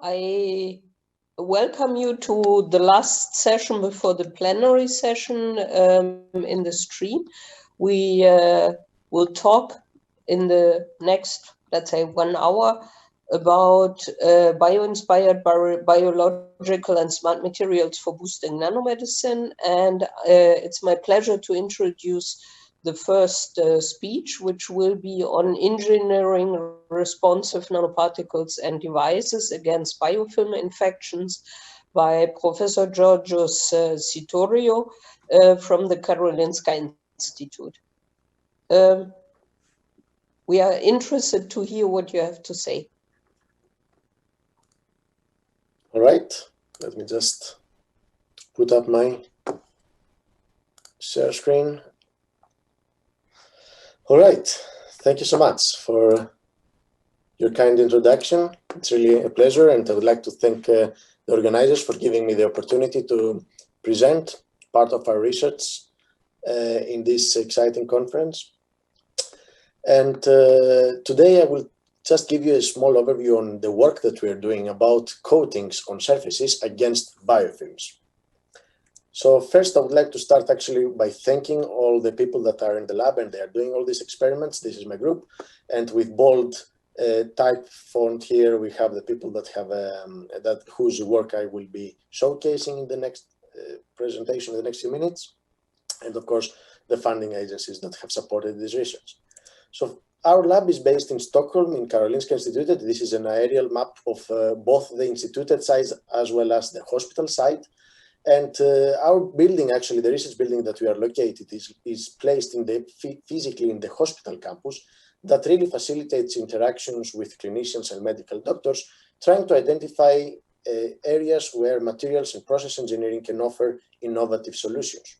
I welcome you to the last session before the plenary session in the stream. We will talk in the next, let's say, 1 hour about bio-inspired biological and smart materials for boosting nanomedicine. And it's my pleasure to introduce the first speech, which will be on engineering responsive nanoparticles and devices against biofilm infections by Professor Georgios Sitorio from the Karolinska Institute. We are interested to hear what you have to say. All right, let me just put up my share screen. All right, thank you so much for your kind introduction. It's really a pleasure, and I would like to thank the organizers for giving me the opportunity to present part of our research in this exciting conference. And today I will just give you a small overview on the work that we are doing about coatings on surfaces against biofilms. So first, I would like to start actually by thanking all the people that are in the lab and they are doing all these experiments. This is my group, and with bold type font here, we have the people that have whose work I will be showcasing in the next presentation, in the next few minutes, and of course the funding agencies that have supported this research. So our lab is based in Stockholm, in Karolinska Institute. This is an aerial map of both the instituted site as well as the hospital site. And our building, actually, the research building that we are located is placed in physically in the hospital campus that really facilitates interactions with clinicians and medical doctors, trying to identify areas where materials and process engineering can offer innovative solutions.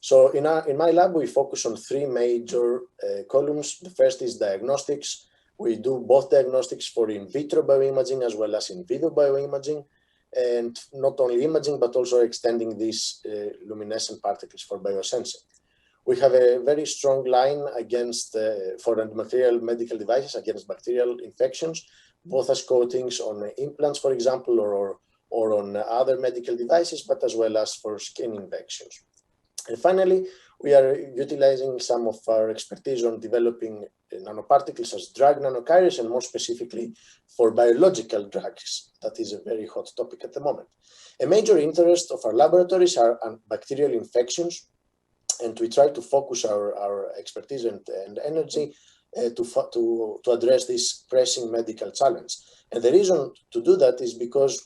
So in my lab, we focus on three major columns. The first is diagnostics. We do both diagnostics for in vitro bioimaging as well as in vivo bioimaging, and not only imaging, but also extending these luminescent particles for biosensing. We have a very strong line against, for antibacterial medical devices against bacterial infections, both as coatings on implants, for example, or on other medical devices, but as well as for skin infections. And finally, we are utilizing some of our expertise on developing nanoparticles as drug nanocarriers, and more specifically for biological drugs. That is a very hot topic at the moment. A major interest of our laboratories are bacterial infections, and we try to focus our expertise and energy to address this pressing medical challenge. And the reason to do that is because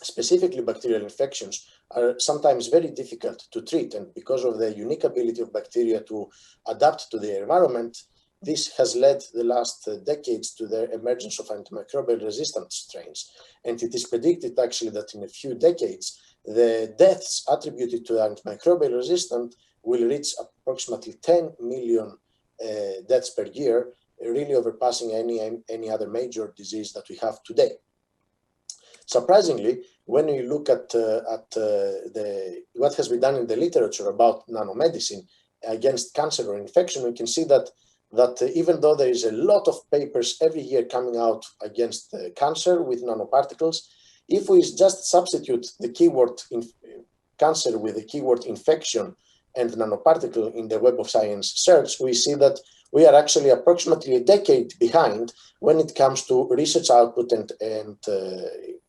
specifically bacterial infections are sometimes very difficult to treat, and because of the unique ability of bacteria to adapt to their environment, this has led the last decades to the emergence of antimicrobial resistant strains. And it is predicted actually that in a few decades, the deaths attributed to antimicrobial resistant will reach approximately 10 million deaths per year, really overpassing any other major disease that we have today. Surprisingly, when you look at what has been done in the literature about nanomedicine against cancer or infection, we can see that even though there is a lot of papers every year coming out against cancer with nanoparticles, if we just substitute the keyword cancer with the keyword infection and nanoparticle in the Web of Science search, we see that we are actually approximately a decade behind when it comes to research output and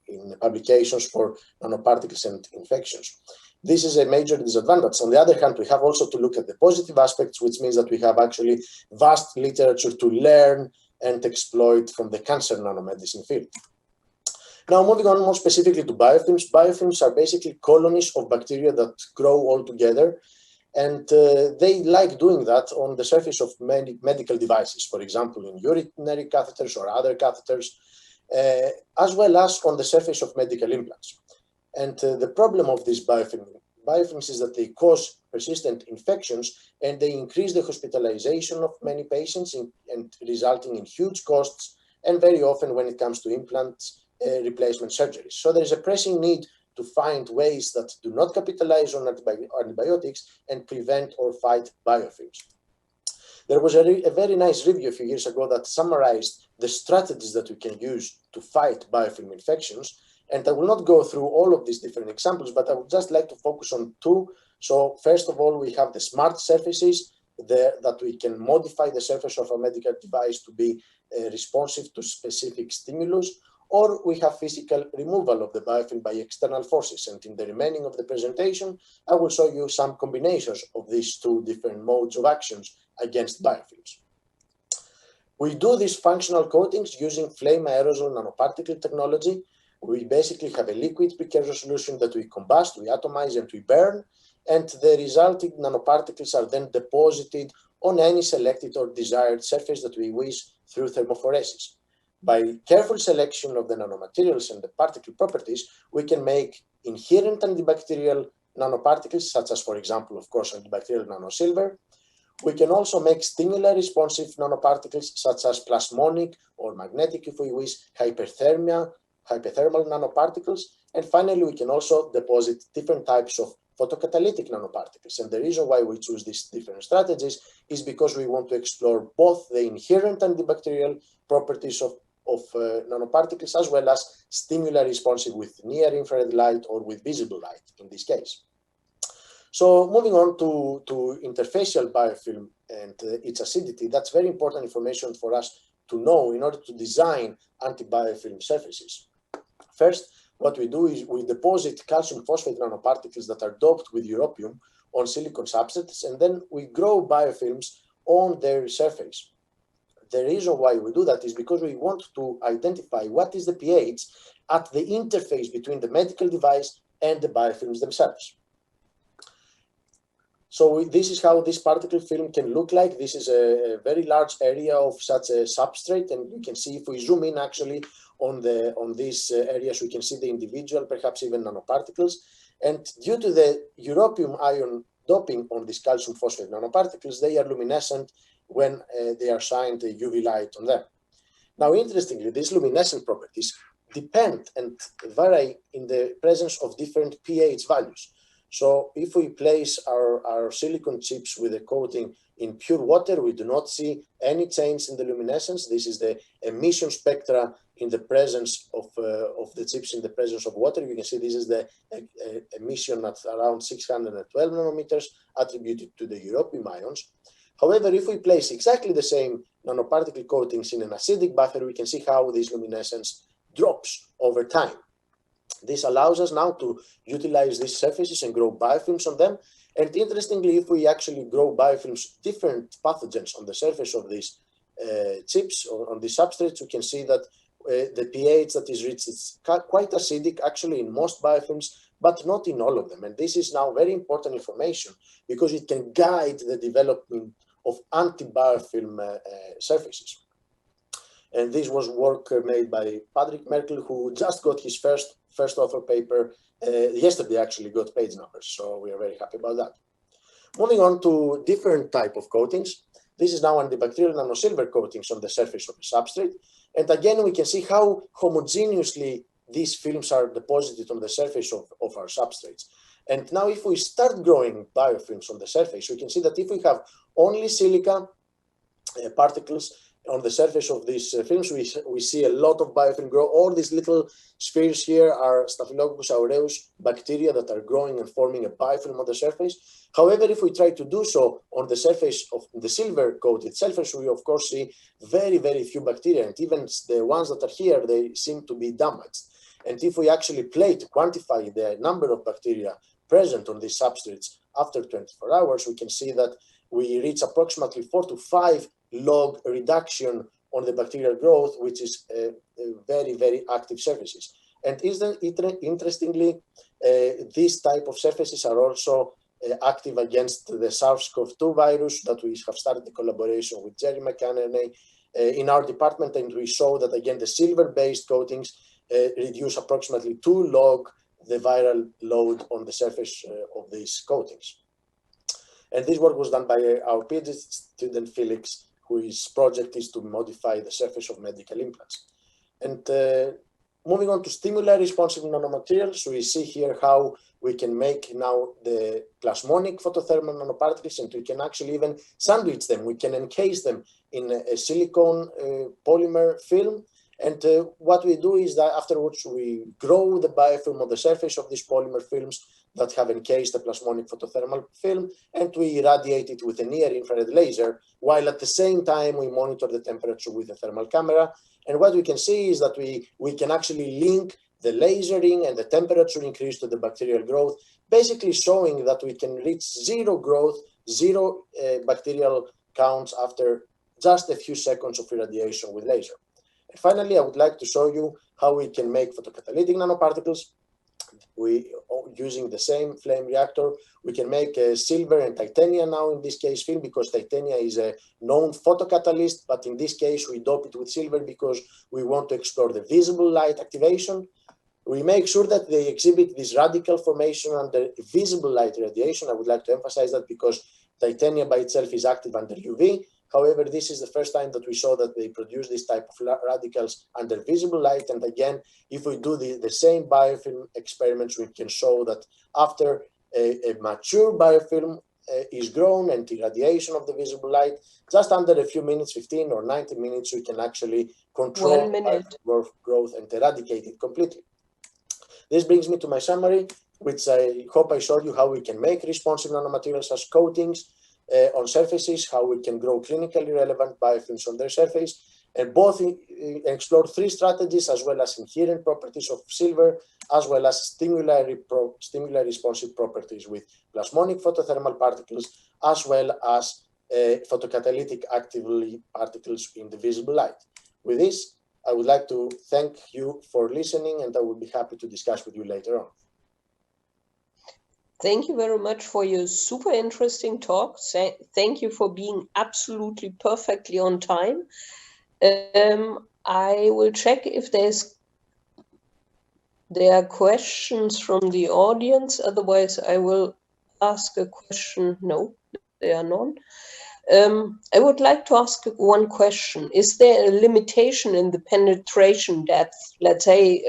in publications for nanoparticles and infections. This is a major disadvantage. On the other hand, we have also to look at the positive aspects, which means that we have actually vast literature to learn and exploit from the cancer nanomedicine field. Now, moving on more specifically to biofilms. Biofilms are basically colonies of bacteria that grow all together, and they like doing that on the surface of many medical devices, for example, in urinary catheters or other catheters, as well as on the surface of medical implants. And the problem of these biofilms is that they cause persistent infections, and they increase the hospitalization of many patients and resulting in huge costs, and very often when it comes to implants, replacement surgeries. So there is a pressing need to find ways that do not capitalize on antibiotics and prevent or fight biofilms. There was a very nice review a few years ago that summarized the strategies that we can use to fight biofilm infections. And I will not go through all of these different examples, but I would just like to focus on two. So first of all, we have the smart surfaces that we can modify the surface of a medical device to be responsive to specific stimulus, or we have physical removal of the biofilm by external forces. And in the remaining of the presentation, I will show you some combinations of these two different modes of actions against biofilms. We do these functional coatings using flame aerosol nanoparticle technology. We basically have a liquid precursor solution that we combust, we atomize, and we burn, and the resulting nanoparticles are then deposited on any selected or desired surface that we wish through thermophoresis. By careful selection of the nanomaterials and the particle properties, we can make inherent antibacterial nanoparticles, such as, for example, of course, antibacterial nanosilver. We can also make stimuli-responsive nanoparticles, such as plasmonic or magnetic, if we wish, hyperthermal nanoparticles. And finally, we can also deposit different types of photocatalytic nanoparticles. And the reason why we choose these different strategies is because we want to explore both the inherent antibacterial properties of nanoparticles, as well as stimuli responsive with near-infrared light or with visible light in this case. So moving on to interfacial biofilm and its acidity, that's very important information for us to know in order to design anti-biofilm surfaces. First, what we do is we deposit calcium phosphate nanoparticles that are doped with europium on silicon substrates, and then we grow biofilms on their surface. The reason why we do that is because we want to identify what is the pH at the interface between the medical device and the biofilms themselves. So this is how this particle film can look like. This is a very large area of such a substrate, and you can see if we zoom in actually on these areas, we can see the individual, perhaps even nanoparticles. And due to the europium ion doping on these calcium phosphate nanoparticles, they are luminescent when they are shined UV light on them. Now, interestingly, these luminescent properties depend and vary in the presence of different pH values. So if we place our silicon chips with a coating in pure water, we do not see any change in the luminescence. This is the emission spectra in the presence of the chips in the presence of water. You can see this is the emission at around 612 nanometers attributed to the europium ions. However, if we place exactly the same nanoparticle coatings in an acidic buffer, we can see how this luminescence drops over time. This allows us now to utilize these surfaces and grow biofilms on them. And interestingly, if we actually grow biofilms, different pathogens on the surface of these chips or on these substrates, we can see that the pH that is reached is quite acidic actually in most biofilms, but not in all of them. And this is now very important information because it can guide the development of anti-biofilm surfaces. And this was work made by Patrick Merkel, who just got his first author paper yesterday, actually got page numbers. So we are very happy about that. Moving on to different type of coatings. This is now antibacterial nanosilver coatings on the surface of the substrate. And again, we can see how homogeneously these films are deposited on the surface of our substrates. And now if we start growing biofilms on the surface, we can see that if we have only silica particles on the surface of these films, we see a lot of biofilm grow. All these little spheres here are Staphylococcus aureus bacteria that are growing and forming a biofilm on the surface. However, if we try to do so on the surface of the silver-coated surface, we of course see very, very few bacteria. And even the ones that are here, they seem to be damaged. And if we actually quantify the number of bacteria present on these substrates after 24 hours, we can see that we reach approximately 4 to 5 log reduction on the bacterial growth, which is very, very active surfaces. And interestingly, these type of surfaces are also active against the SARS-CoV-2 virus that we have started the collaboration with Jerry McCanney in our department, and we show that again the silver-based coatings reduce approximately 2 log the viral load on the surface of these coatings. And this work was done by our PhD student Felix, whose project is to modify the surface of medical implants. And moving on to stimuli responsive nanomaterials, we see here how we can make now the plasmonic photothermal nanoparticles, and we can actually even sandwich them. We can encase them in a silicone polymer film. And what we do is that afterwards we grow the biofilm on the surface of these polymer films that have encased the plasmonic photothermal film, and we irradiate it with a near-infrared laser, while at the same time we monitor the temperature with a thermal camera. And what we can see is that we can actually link the lasering and the temperature increase to the bacterial growth, basically showing that we can reach zero growth, zero bacterial counts after just a few seconds of irradiation with laser. And finally, I would like to show you how we can make photocatalytic nanoparticles. Using the same flame reactor, we can make silver and titania now in this case film, because titania is a known photocatalyst, but in this case we dope it with silver because we want to explore the visible light activation. We make sure that they exhibit this radical formation under visible light radiation. I would like to emphasize that because titania by itself is active under UV. However, this is the first time that we saw that they produce this type of radicals under visible light. And again, if we do the same biofilm experiments, we can show that after a mature biofilm is grown and irradiation of the visible light, just under a few minutes, 15 or 90 minutes, we can actually control growth and eradicate it completely. This brings me to my summary, which I hope I showed you how we can make responsive nanomaterials as coatings on surfaces, how we can grow clinically relevant biofilms on their surface, and both explore three strategies, as well as inherent properties of silver, as well as stimuli responsive properties with plasmonic photothermal particles, as well as photocatalytic actively particles in the visible light. With this, I would like to thank you for listening, and I will be happy to discuss with you later on. Thank you very much for your super interesting talk. Thank you for being absolutely perfectly on time. I will check if there are questions from the audience. Otherwise, I will ask a question. No, there are none. I would like to ask one question. Is there a limitation in the penetration depth? Let's say,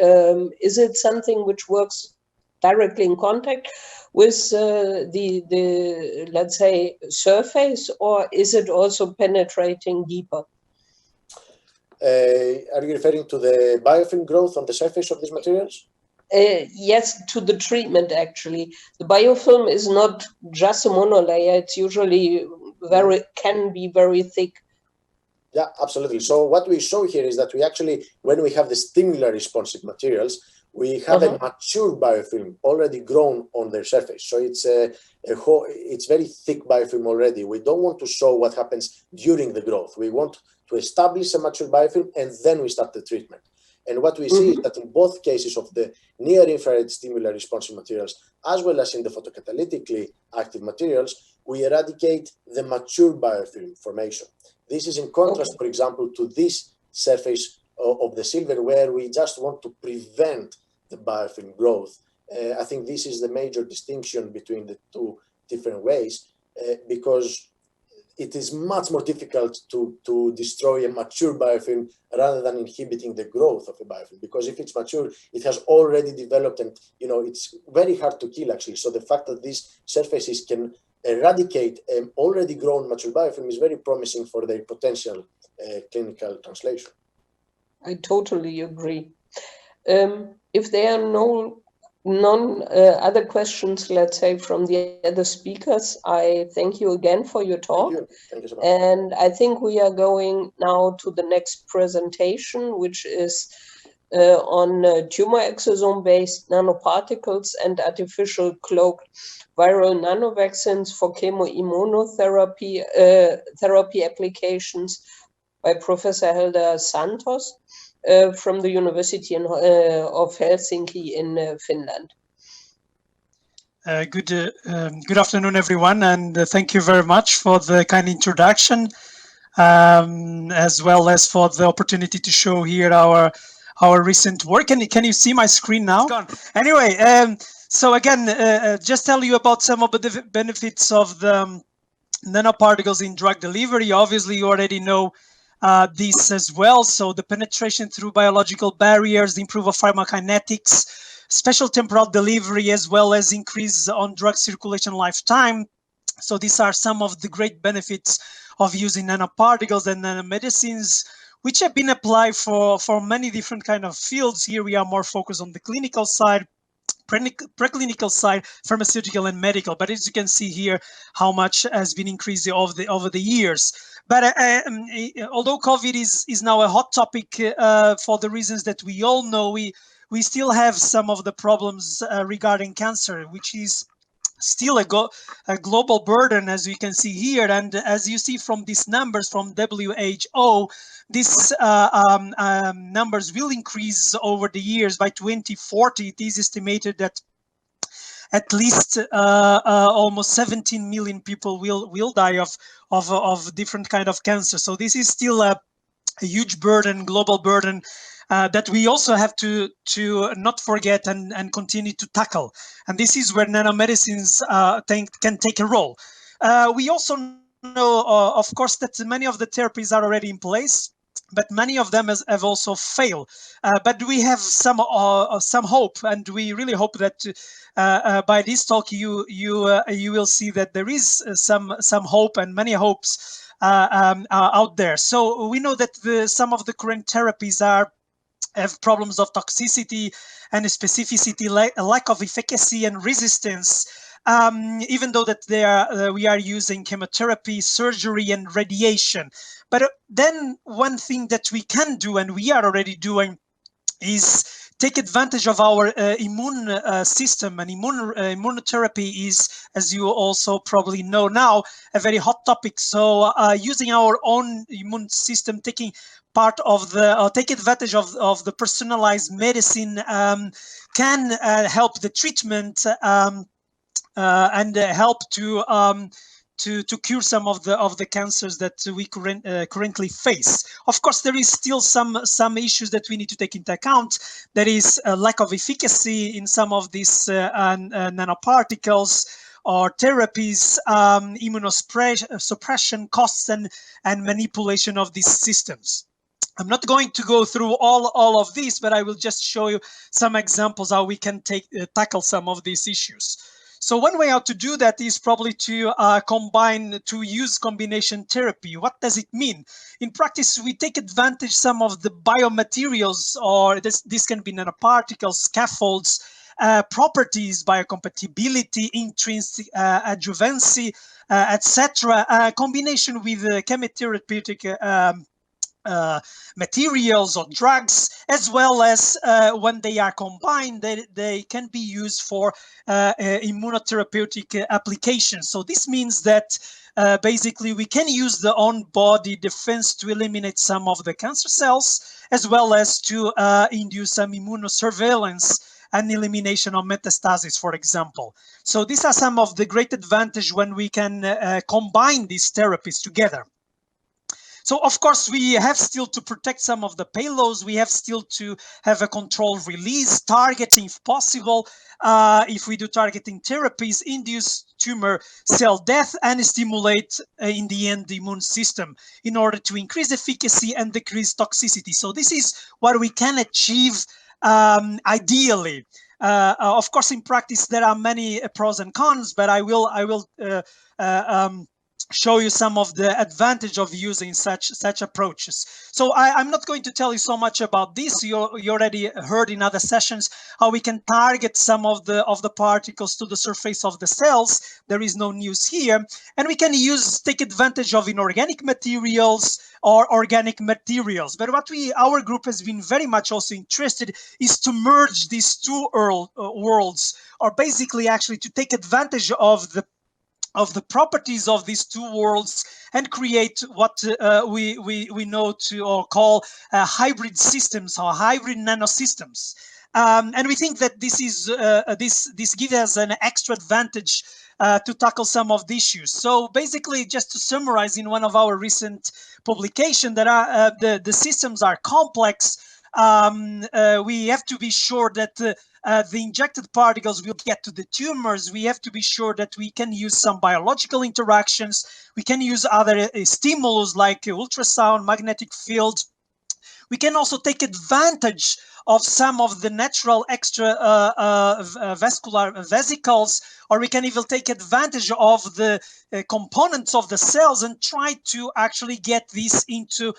is it something which works directly in contact with the let's say, surface, or is it also penetrating deeper? Are you referring to the biofilm growth on the surface of these materials? Yes, to the treatment, actually. The biofilm is not just a monolayer. It's usually can be very thick. Yeah, absolutely. So what we show here is that we actually, when we have the stimuli responsive materials, we have a mature biofilm already grown on their surface. So it's very thick biofilm already. We don't want to show what happens during the growth. We want to establish a mature biofilm, and then we start the treatment. And what we see is that in both cases of the near-infrared stimuli responsive materials, as well as in the photocatalytically active materials, we eradicate the mature biofilm formation. This is in contrast, for example, to this surface of the silver, where we just want to prevent the biofilm growth. I think this is the major distinction between the two different ways, because it is much more difficult to destroy a mature biofilm rather than inhibiting the growth of a biofilm. Because if it's mature, it has already developed, and it's very hard to kill, actually. So the fact that these surfaces can eradicate an already grown mature biofilm is very promising for their potential clinical translation. I totally agree. If there are none other questions, let's say, from the other speakers, I thank you again for your talk. Thank you so much. And I think we are going now to the next presentation, which is on tumor exosome-based nanoparticles and artificial cloaked viral nanovaccines for chemoimmunotherapy therapy applications by Professor Helder Santos from the University of Helsinki in Finland. Good afternoon, everyone, and thank you very much for the kind introduction, as well as for the opportunity to show here our recent work. Can you see my screen now? It's gone. Anyway, so again, just tell you about some of the benefits of the nanoparticles in drug delivery. Obviously, you already know this as well. So the penetration through biological barriers, the improve of pharmacokinetics, special temporal delivery, as well as increase on drug circulation lifetime. So these are some of the great benefits of using nanoparticles and nanomedicines, which have been applied for many different kind of fields. Here we are more focused on the clinical side, preclinical side, pharmaceutical and medical. But as you can see here, how much has been increased over the years. But although COVID is now a hot topic for the reasons that we all know, we still have some of the problems regarding cancer, which is still a global burden, as you can see here. And as you see from these numbers from WHO, these numbers will increase over the years. By 2040, it is estimated that at least almost 17 million people will die of different kind of cancer. So this is still a huge burden, global burden, that we also have to not forget and continue to tackle. And this is where nanomedicines can take a role. We also know, of course, that many of the therapies are already in place, but many of them have also failed. But we have some hope, and we really hope that by this talk you will see that there is some hope and many hopes out there. So we know that some of the current therapies have problems of toxicity and specificity, lack of efficacy and resistance. Even though that we are using chemotherapy, surgery, and radiation. But then one thing that we can do, and we are already doing, is take advantage of our immune system. And immunotherapy is, as you also probably know now, a very hot topic. So using our own immune system, taking part of take advantage of the personalized medicine can help the treatment and help to cure some of the cancers that we currently face. Of course, there is still some issues that we need to take into account. There is a lack of efficacy in some of these nanoparticles or therapies, immunosuppression, costs, and manipulation of these systems. I'm not going to go through all of these, but I will just show you some examples how we can tackle some of these issues. So one way how to do that is probably to use combination therapy. What does it mean? In practice, we take advantage some of the biomaterials, or this can be nanoparticles, scaffolds, properties, biocompatibility, intrinsic adjuvancy, etc. Combination with chemotherapeutic materials or drugs, as well as when they are combined, they can be used for immunotherapeutic applications. So this means that basically we can use the own body defense to eliminate some of the cancer cells, as well as to induce some immunosurveillance and elimination of metastasis, for example. So these are some of the great advantage when we can combine these therapies together. So, of course, we have still to protect some of the payloads. We have still to have a controlled release, targeting if possible. If we do targeting therapies, induce tumor cell death and stimulate, in the end, the immune system in order to increase efficacy and decrease toxicity. So this is what we can achieve ideally. Of course, in practice, there are many pros and cons, but I will show you some of the advantage of using such approaches. So I'm not going to tell you so much about this. You already heard in other sessions how we can target some of the particles to the surface of the cells. There is no news here. And we can take advantage of inorganic materials or organic materials. But what our group has been very much also interested is to merge these two worlds, or basically actually to take advantage of the properties of these two worlds and create what we know to or call hybrid systems or hybrid nanosystems. And we think that this gives us an extra advantage to tackle some of the issues. So basically, just to summarize, in one of our recent publications, that the systems are complex. we have to be sure that the injected particles will get to the tumors. We have to be sure that we can use some biological interactions. We can use other stimulus like ultrasound, magnetic fields. We can also take advantage of some of the natural extra vascular vesicles, or we can even take advantage of the components of the cells and try to actually get these into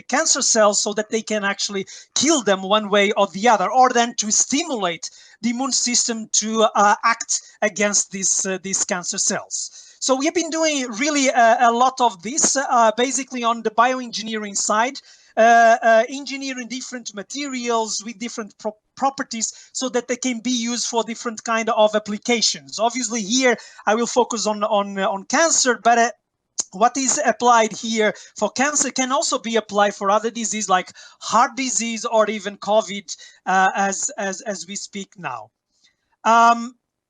cancer cells so that they can actually kill them one way or the other, or then to stimulate the immune system to act against these cancer cells. So we have been doing really a lot of this, basically on the bioengineering side, engineering different materials with different properties so that they can be used for different kind of applications. Obviously here I will focus on cancer, but what is applied here for cancer can also be applied for other diseases like heart disease or even COVID as we speak now.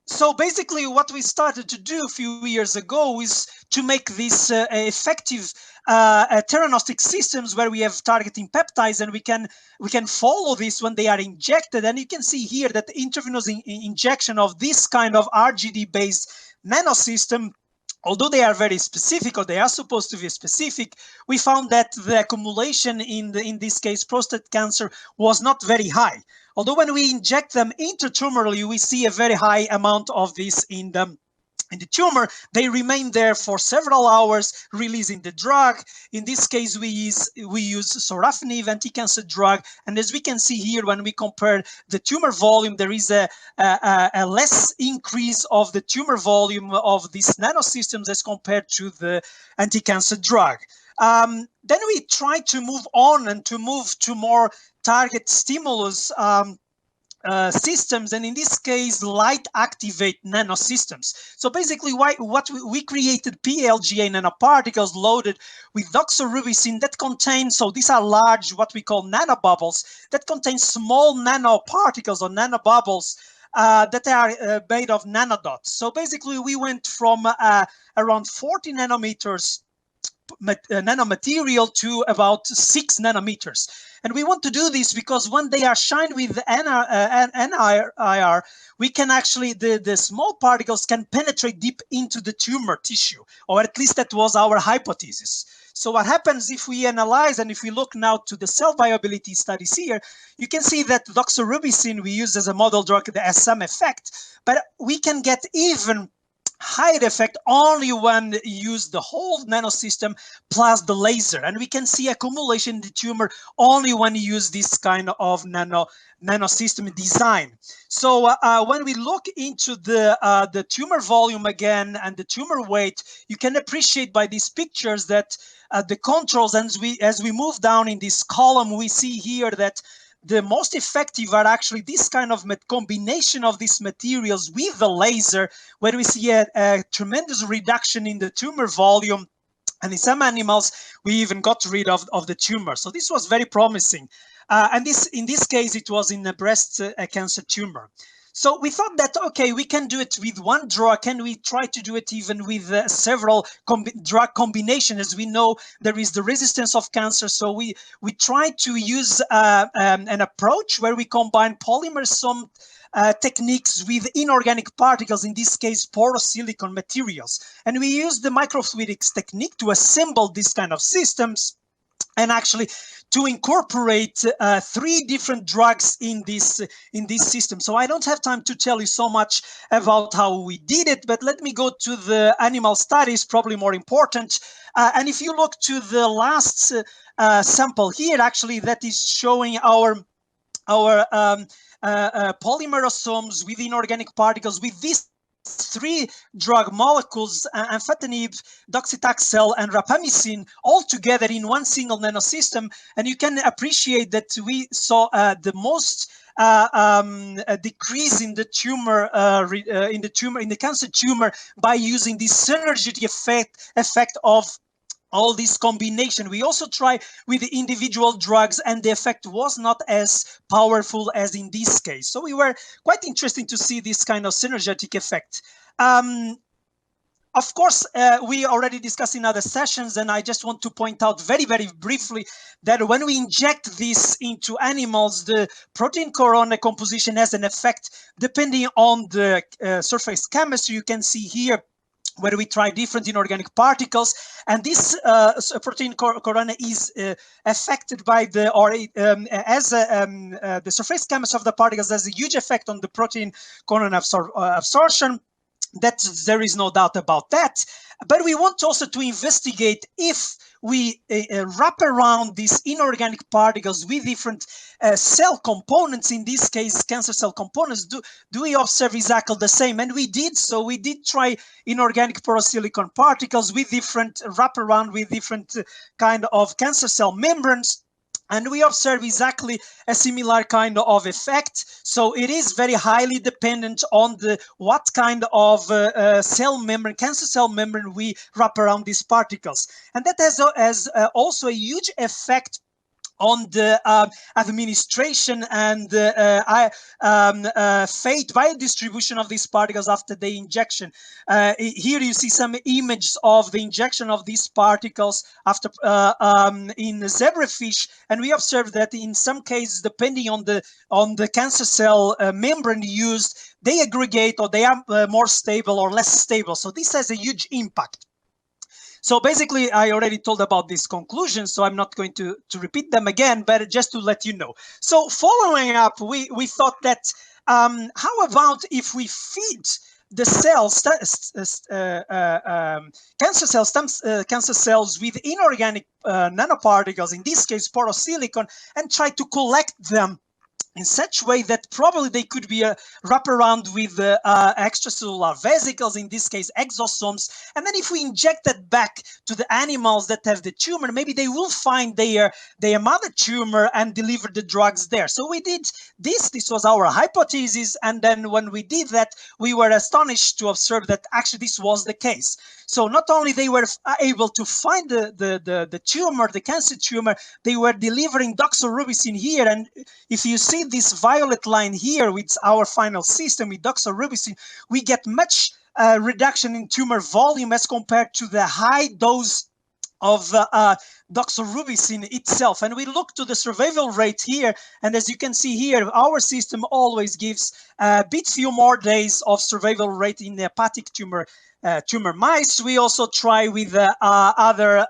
So basically what we started to do a few years ago is to make this effective theranostic systems where we have targeting peptides, and we can follow this when they are injected. And you can see here that the intravenous injection of this kind of RGD based nanosystem, although they are very specific, or they are supposed to be specific, we found that the accumulation in this case prostate cancer was not very high. Although when we inject them intratumorally, we see a very high amount of this in the tumor. They remain there for several hours, releasing the drug. In this case, we use sorafenib, anti-cancer drug. And as we can see here, when we compare the tumor volume, there is a less increase of the tumor volume of these nanosystems as compared to the anti-cancer drug. Then we try to move on and to move to more target stimulus systems, and in this case light activate nanosystems. So basically we created PLGA nanoparticles loaded with doxorubicin that contain, so these are large, what we call nanobubbles, that contain small nanoparticles or nanobubbles that are made of nanodots. So basically we went from around 40 nanometers nanomaterial to about 6 nanometers. And we want to do this because when they are shined with NIR, we can actually, the small particles can penetrate deep into the tumor tissue, or at least that was our hypothesis. So what happens if we analyze, and if we look now to the cell viability studies here, you can see that doxorubicin we use as a model drug that has some effect, but we can get even higher effect only when you use the whole nanosystem plus the laser, and we can see accumulation in the tumor only when you use this kind of nanosystem design. So when we look into the tumor volume again and the tumor weight, you can appreciate by these pictures that the controls, and as we move down in this column, we see here that the most effective are actually this kind of combination of these materials with the laser, where we see a tremendous reduction in the tumor volume. And in some animals, we even got rid of the tumor. So this was very promising. And in this case, it was in a breast cancer tumor. So we thought that, okay, we can do it with one drug. Can we try to do it even with several drug combinations? As we know, there is the resistance of cancer. So we try to use an approach where we combine polymers techniques with inorganic particles, in this case, porous silicon materials. And we use the microfluidics technique to assemble these kind of systems and actually to incorporate 3 different drugs in this system. So I don't have time to tell you so much about how we did it, but let me go to the animal studies, probably more important. And if you look to the last sample here, actually, that is showing our polymer-based with inorganic particles with these 3 drug molecules, amphetamine, docetaxel, and rapamycin, all together in one single nanosystem. And you can appreciate that we saw the most decrease in the tumor, in the cancer tumor, by using this synergistic effect of all this combination. We also try with the individual drugs, and the effect was not as powerful as in this case. So we were quite interesting to see this kind of synergetic effect. Of course, we already discussed in other sessions, and I just want to point out very, very briefly that when we inject this into animals, the protein corona composition has an effect depending on the surface chemistry. You can see here where we try different inorganic particles, and this protein corona is affected by the, or the surface chemistry of the particles has a huge effect on the protein corona absorption. That there is no doubt about that. But we want also to investigate if we wrap around these inorganic particles with different cell components, in this case cancer cell components, do we observe exactly the same? And we did. So we did try inorganic porosilicon particles with different wraparound with different kind of cancer cell membranes, and we observe exactly a similar kind of effect. So it is very highly dependent on what kind of cell membrane, cancer cell membrane we wrap around these particles. And that has also a huge effect on the administration and fate biodistribution of these particles after the injection. Here you see some images of the injection of these particles after in zebrafish, and we observe that in some cases, depending on the cancer cell membrane used, they aggregate or they are more stable or less stable. So this has a huge impact. So basically, I already told about these conclusions, so I'm not going to repeat them again, but just to let you know. So following up, we thought that how about if we feed the cells, cancer cells with inorganic nanoparticles, in this case porosilicon, and try to collect them in such a way that probably they could be wrapped around with extracellular vesicles, in this case exosomes. And then if we inject that back to the animals that have the tumor, maybe they will find their mother tumor and deliver the drugs there. So we did this. This was our hypothesis. And then when we did that, we were astonished to observe that actually this was the case. So not only they were able to find the tumor, the cancer tumor, they were delivering doxorubicin here. And if you see this violet line here with our final system with doxorubicin, we get much reduction in tumor volume as compared to the high dose of doxorubicin itself. And we look to the survival rate here, and as you can see here, our system always gives a bit few more days of survival rate in the hepatic tumor mice. We also try with other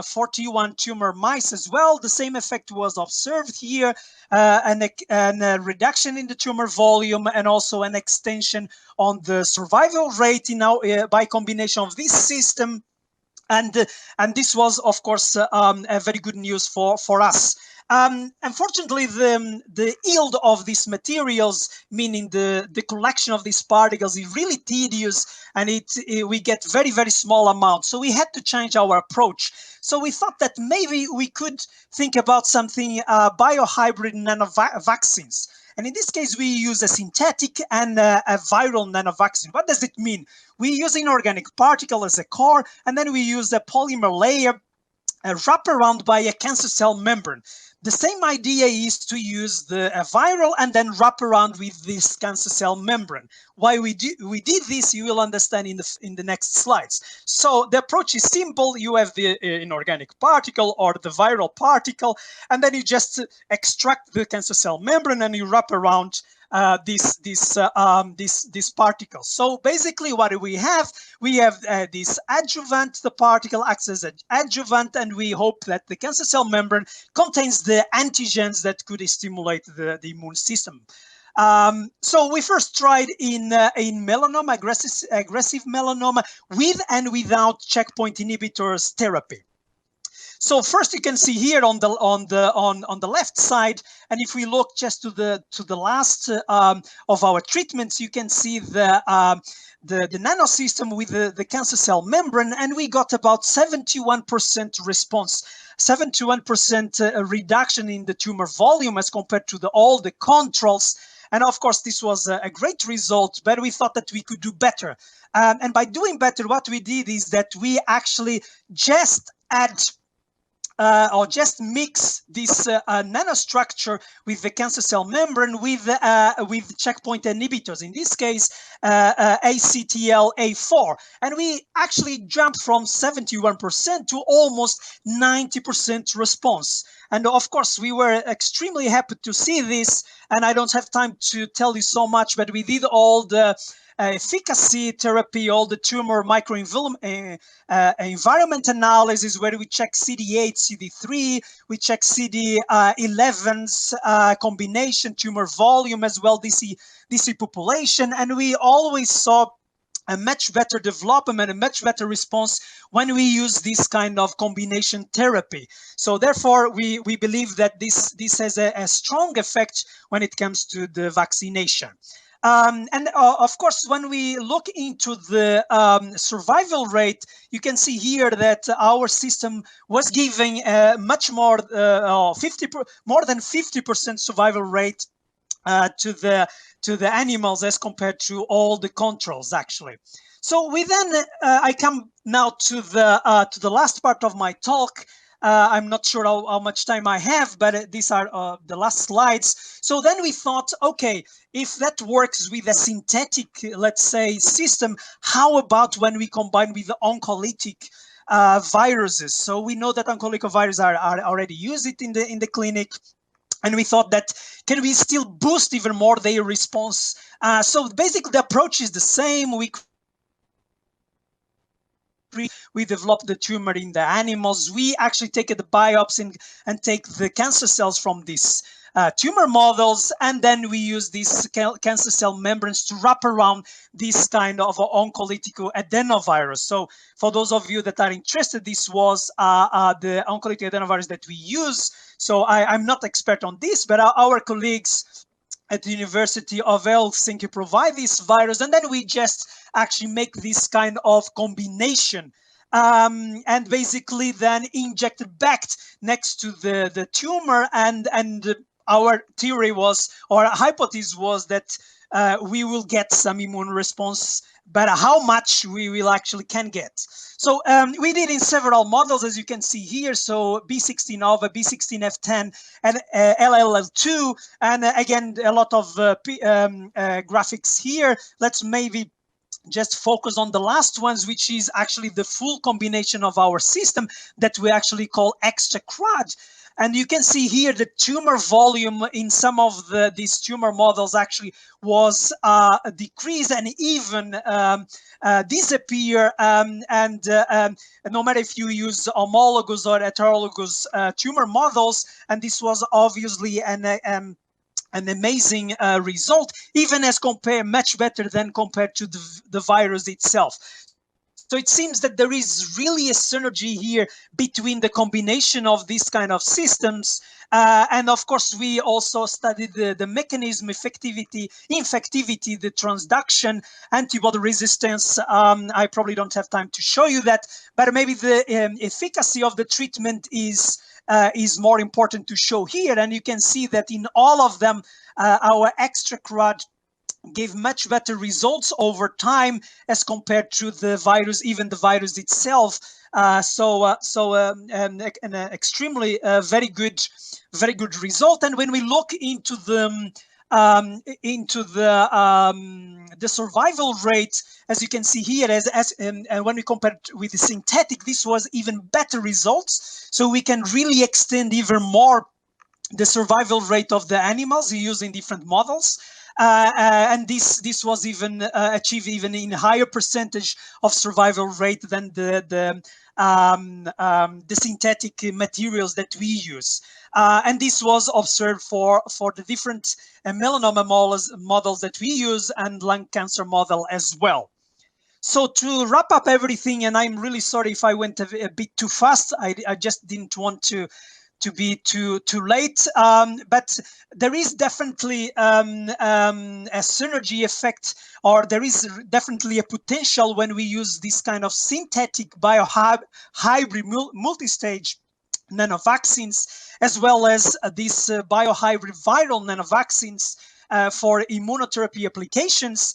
41 tumor mice as well. The same effect was observed here, and a reduction in the tumor volume, and also an extension on the survival rate by combination of this system. And this was, of course, a very good news for us. Unfortunately, the yield of these materials, meaning the collection of these particles, is really tedious, and we get very, very small amounts. So we had to change our approach. So we thought that maybe we could think about something biohybrid nanovaccines. And in this case, we use a synthetic and a viral nanovaccine. What does it mean? We use inorganic particle as a core, and then we use a polymer layer wrapped around by a cancer cell membrane. The same idea is to use the viral and then wrap around with this cancer cell membrane. Why we did this, you will understand in the next slides. So the approach is simple. You have the inorganic particle or the viral particle, and then you just extract the cancer cell membrane and you wrap around these particles. So basically what do we have? We have this adjuvant. The particle acts as an adjuvant, and we hope that the cancer cell membrane contains the antigens that could stimulate the immune system. So we first tried in melanoma, aggressive melanoma, with and without checkpoint inhibitors therapy. So first, you can see here on the left side, and if we look just to the last of our treatments, you can see the nano system with the cancer cell membrane, and we got about 71% response, 71% reduction in the tumor volume as compared to all the controls. And of course, this was a great result, but we thought that we could do better. And by doing better, what we did is that we actually just add or just mix this nanostructure with the cancer cell membrane with checkpoint inhibitors, in this case ACTL-A4, and we actually jumped from 71% to almost 90% response. And of course, we were extremely happy to see this, and I don't have time to tell you so much, but we did all the efficacy therapy, all the tumor microenvironment analysis, where we check CD8, CD3, we check CD11's combination, tumor volume, as well DC population, and we always saw a much better development, a much better response when we use this kind of combination therapy. So therefore, we believe that this has a strong effect when it comes to the vaccination. And of course, when we look into the survival rate, you can see here that our system was giving much more, more than 50% survival rate to the animals as compared to all the controls, actually. So we then I come now to the last part of my talk. I'm not sure how much time I have, but these are the last slides. So then we thought, okay, if that works with a synthetic, let's say, system, how about when we combine with the oncolytic viruses? So we know that oncolytic viruses are already used in the clinic. And we thought that, can we still boost even more their response? So basically the approach is the same. We develop the tumor in the animals. We actually take the biopsy and take the cancer cells from these tumor models, and then we use these cancer cell membranes to wrap around this kind of oncolytic adenovirus. So for those of you that are interested, this was the oncolytic adenovirus that we use. So I'm not expert on this, but our colleagues at the University of Helsinki provide this virus, and then we just actually make this kind of combination and basically then inject it back next to the tumor, and our theory was, or hypothesis was, that we will get some immune response, but how much we will actually can get. So we did in several models, as you can see here. So B16 OVA, B16F10, and LLL2, and again, a lot of graphics here. Let's maybe just focus on the last ones, which is actually the full combination of our system that we actually call extra crud. And you can see here the tumor volume in some of these tumor models actually was decreased and even disappear. No matter if you use homologous or heterologous tumor models, and this was obviously an amazing result, even as much better than compared to the virus itself. So it seems that there is really a synergy here between the combination of these kind of systems. And of course, we also studied the mechanism, infectivity, the transduction, antibody resistance. I probably don't have time to show you that, but maybe the efficacy of the treatment is more important to show here. And you can see that in all of them, our extra crud gave much better results over time as compared to the virus, even the virus itself. An extremely very good result. And when we look into the survival rate, as you can see here, and when we compare it with the synthetic, this was even better results. So we can really extend even more the survival rate of the animals using different models. And this was even achieved even in higher percentage of survival rate than the synthetic materials that we use. And this was observed for the different melanoma models that we use, and lung cancer model as well. So to wrap up everything, and I'm really sorry if I went a bit too fast, I just didn't want to be too late, but there is definitely a synergy effect, or there is definitely a potential when we use this kind of synthetic biohybrid multi-stage nanovaccines, as well as these biohybrid viral nanovaccines, for immunotherapy applications.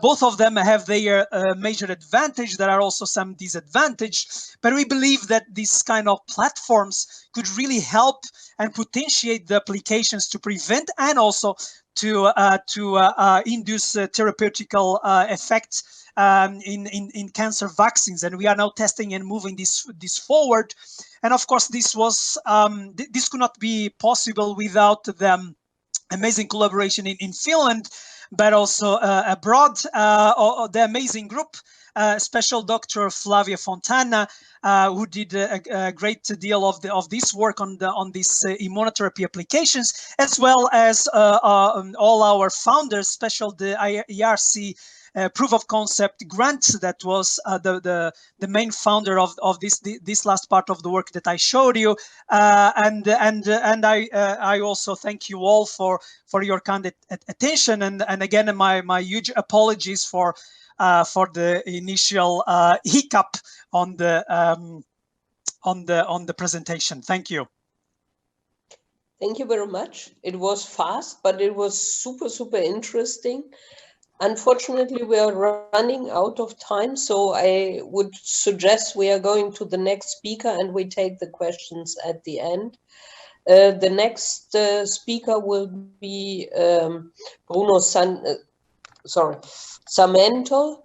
Both of them have their major advantage. There are also some disadvantage, but we believe that these kind of platforms could really help and potentiate the applications to prevent and also to induce therapeutical effects in cancer vaccines. And we are now testing and moving this forward. And of course, this was this could not be possible without the amazing collaboration in Finland, but also abroad. The amazing group, special Dr. Flavia Fontana, who did a great deal of this work on these immunotherapy applications, as well as all our founders, special the IRC proof of concept grant that was the main founder of this last part of the work that I showed you, and I also thank you all for your kind attention, and again my huge apologies for the initial hiccup on the presentation. Thank you. Thank you very much. It was fast, but it was super interesting. Unfortunately, we are running out of time, so I would suggest we are going to the next speaker and we take the questions at the end. The next speaker will be Bruno Samento,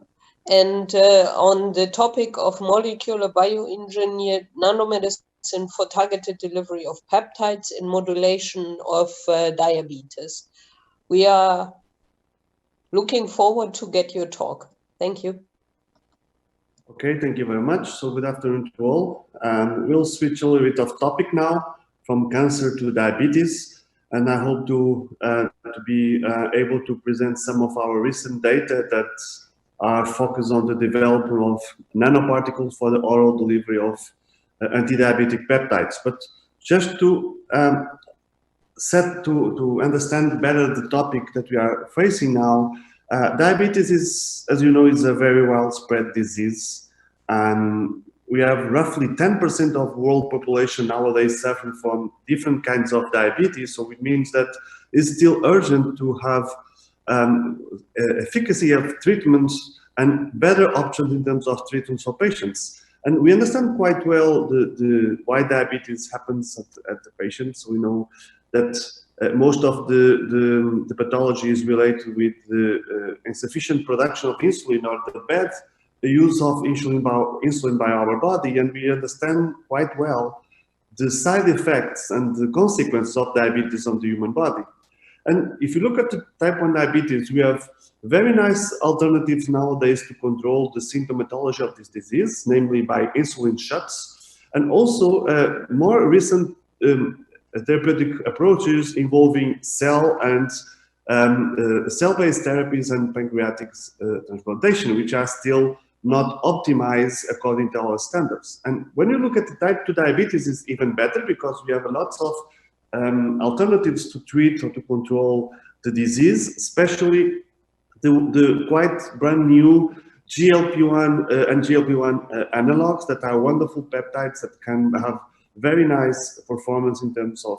and on the topic of molecular bioengineered nanomedicine for targeted delivery of peptides in modulation of diabetes. We are looking forward to get your talk. Thank you. Okay, thank you very much. So good afternoon to all. We'll switch a little bit of topic now from cancer to diabetes, and I hope to be able to present some of our recent data that are focused on the development of nanoparticles for the oral delivery of anti-diabetic peptides. But just to to understand better the topic that we are facing now, diabetes is, as you know, is a very widespread disease, and we have roughly 10% of world population nowadays suffering from different kinds of diabetes. So it means that it's still urgent to have efficacy of treatments and better options in terms of treatments for patients. And we understand quite well why diabetes happens at the patients. We know that most of the pathology is related with the insufficient production of insulin or the bad use of insulin by our body, and we understand quite well the side effects and the consequences of diabetes on the human body. And if you look at the type 1 diabetes, we have very nice alternatives nowadays to control the symptomatology of this disease, namely by insulin shots, and also more recent therapeutic approaches involving cell and cell-based therapies and pancreatic transplantation, which are still not optimized according to our standards. And when you look at the type 2 diabetes, it's even better because we have lots of alternatives to treat or to control the disease, especially the quite brand new GLP-1 and GLP-1 analogs that are wonderful peptides that can have very nice performance in terms of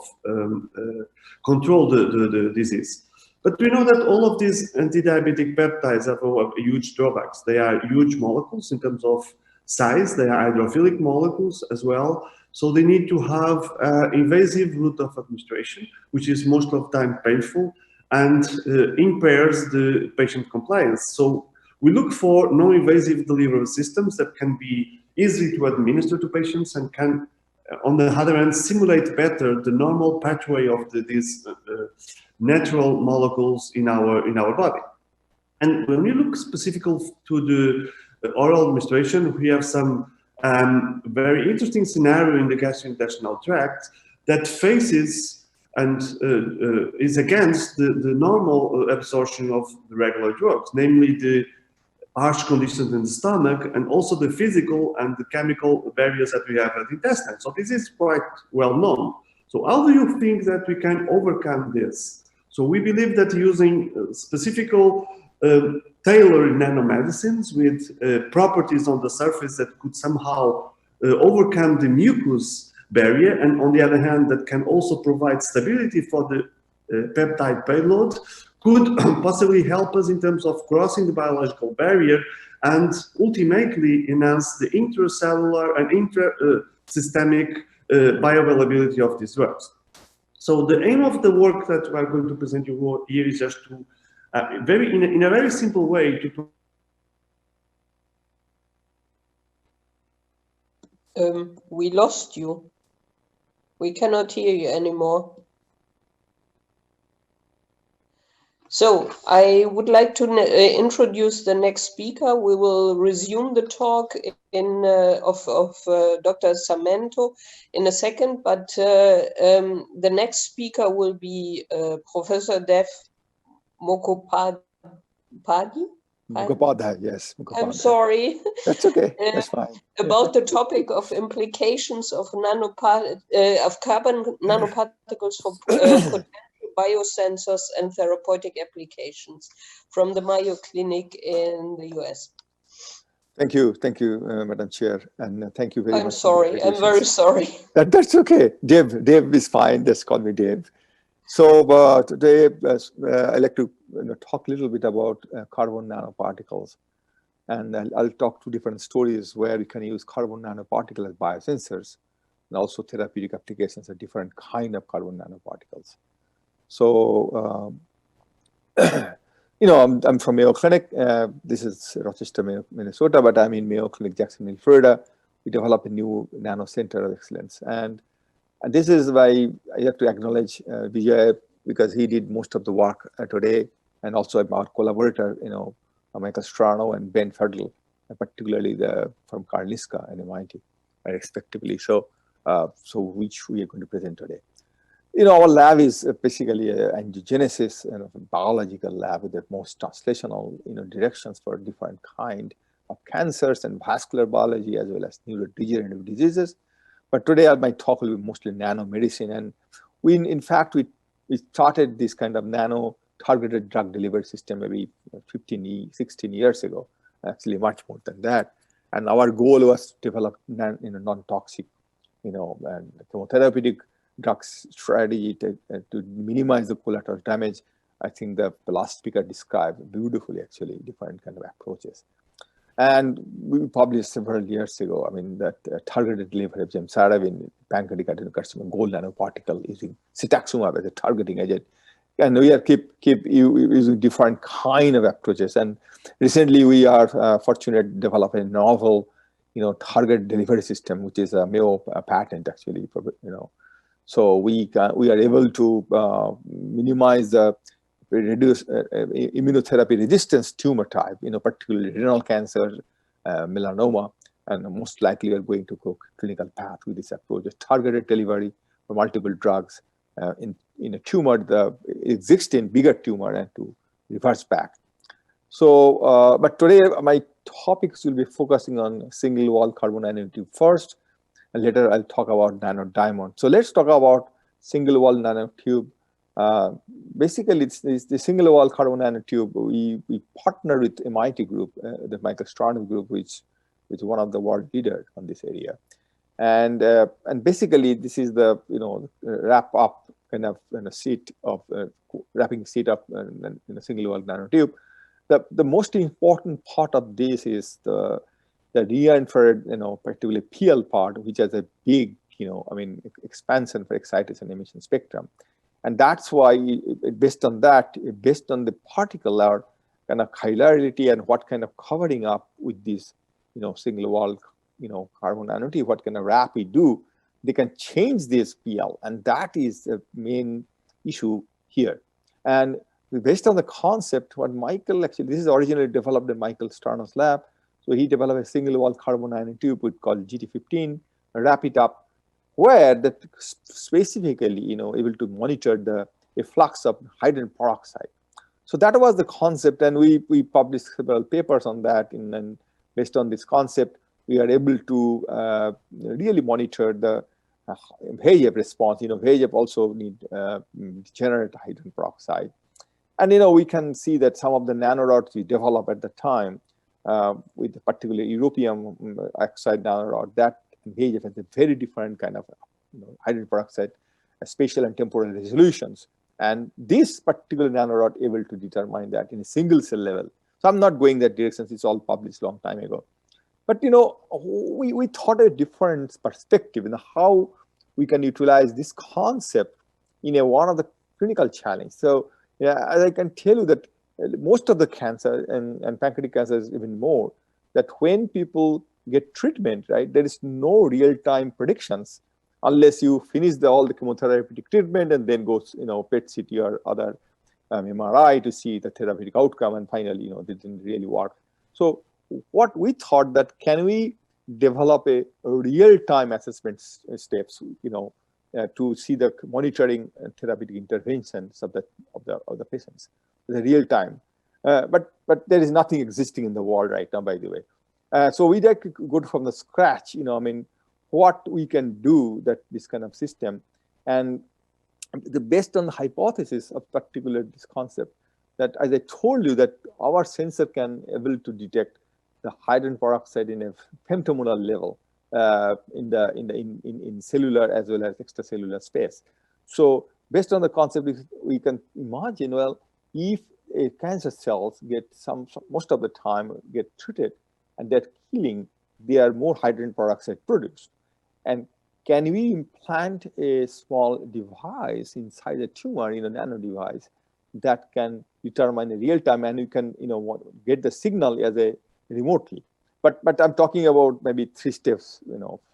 control the disease. But we know that all of these anti-diabetic peptides have huge drawbacks. They are huge molecules in terms of size. They are hydrophilic molecules as well. So they need to have invasive route of administration, which is most of the time painful and impairs the patient compliance. So we look for non-invasive delivery systems that can be easy to administer to patients and can, on the other hand, simulate better the normal pathway of these natural molecules in our body. And when we look specifically to the oral administration, we have some very interesting scenario in the gastrointestinal tract that faces and is against the normal absorption of the regular drugs, namely the harsh conditions in the stomach and also the physical and the chemical barriers that we have at the intestine. So this is quite well known. So how do you think that we can overcome this? So we believe that using specific tailored nanomedicines with properties on the surface that could somehow overcome the mucus barrier, and on the other hand, that can also provide stability for the peptide payload, could possibly help us in terms of crossing the biological barrier and ultimately enhance the intracellular and intrasystemic bioavailability of these drugs. So the aim of the work that we are going to present you here is just to, in a very simple way, to we lost you. We cannot hear you anymore. So I would like to introduce the next speaker. We will resume the talk of Dr. Samento in a second, but the next speaker will be Professor Dev Mukhopadhyay. Mukhopadhyay, yes. Mukhopadhyay. I'm sorry. That's okay. That's fine. About the topic of implications of carbon nanoparticles for potential biosensors and therapeutic applications from the Mayo Clinic in the US. Thank you, Madam Chair, and thank you very much. I'm sorry. I'm very sorry. That's okay. Dave is fine. Just call me Dave. So today I'd like to talk a little bit about carbon nanoparticles. And I'll talk two different stories where we can use carbon nanoparticles as biosensors and also therapeutic applications of different kind of carbon nanoparticles. So, I'm from Mayo Clinic. This is Rochester, Minnesota, but I'm in Mayo Clinic, Jacksonville, Florida. We developed a new nano center of excellence. And this is why I have to acknowledge Vijay, because he did most of the work today, and also our collaborator, Michael Strano and Ben Ferdl, particularly from Karolinska and MIT, respectively. So, which we are going to present today. Our lab is basically an angiogenesis and a biological lab with the most translational, directions for different kind of cancers and vascular biology as well as neurodegenerative diseases. But today my talk will be mostly nanomedicine, and in fact we started this kind of nano targeted drug delivery system maybe 16 years ago, actually much more than that. And our goal was to develop non-toxic, and chemotherapeutic drugs strategy to minimize the collateral damage. I think the last speaker described beautifully, actually, different kind of approaches. And we published several years ago, that targeted delivery of gemcitabine in pancreatic adenocarcinoma gold nanoparticle using cetuximab as a targeting agent. And we are keep using different kind of approaches. And recently we are fortunate to develop a novel, target delivery system, which is a Mayo patent, actually, So we are able to minimize reduce immunotherapy resistance tumor type, particularly renal cancer, melanoma, and most likely we are going to go clinical path with this approach, targeted delivery for multiple drugs in a tumor, the existing bigger tumor, and to reverse back. So, but today my topics will be focusing on single wall carbon nanotube first, and later I'll talk about nanodiamond. So let's talk about single wall nanotube. Basically, it's the single wall carbon nanotube. We partnered with MIT group, the Michael Strano group, which is one of the world leaders on this area. And basically, this is the wrap up kind of wrapping seat up in a single wall nanotube. The most important part of this is the near-infrared, particularly PL part, which has a big, expansion for excitation emission spectrum. And that's why, based on the particular kind of chirality and what kind of covering up with this, single wall, carbon nanotube, what kind of wrap we do, they can change this PL. And that is the main issue here. And based on the concept, what Michael, actually, this is originally developed in Michael Strano's lab. So he developed a single wall carbon nanotube called GT15, wrap it up, where that specifically, able to monitor the efflux of hydrogen peroxide. So that was the concept, and we published several papers on that. And based on this concept, we are able to really monitor the VEGF response. VEGF also need generate hydrogen peroxide. And we can see that some of the nanorods we developed at the time, with particularly European oxide nanorod, that VEGF has a very different kind of hydrogen peroxide, spatial and temporal resolutions. And this particular nanorod able to determine that in a single cell level. So I'm not going that direction, it's all published long time ago. But we thought a different perspective in how we can utilize this concept in one of the clinical challenge. So yeah, as I can tell you that most of the cancer and pancreatic cancer is even more, that when people get treatment, right, there is no real-time predictions unless you finish all the chemotherapeutic treatment and then goes, PET CT or other MRI to see the therapeutic outcome, and finally, it didn't really work. So what we thought that can we develop a real-time assessment steps, to see the monitoring and therapeutic interventions of the patients, the real time. But there is nothing existing in the world right now, by the way. So we like to go from the scratch, what we can do that this kind of system, and based on the hypothesis of particular this concept, that as I told you that our sensor can able to detect the hydrogen peroxide in a femtomolar level in cellular as well as extracellular space. So based on the concept, we can imagine, well, if a cancer cells get most of the time get treated and that killing, there are more hydrogen peroxide produced. And can we implant a small device inside the tumor, nano device, that can determine in real time, and you can, get the signal as a remotely. But I'm talking about maybe 3 steps,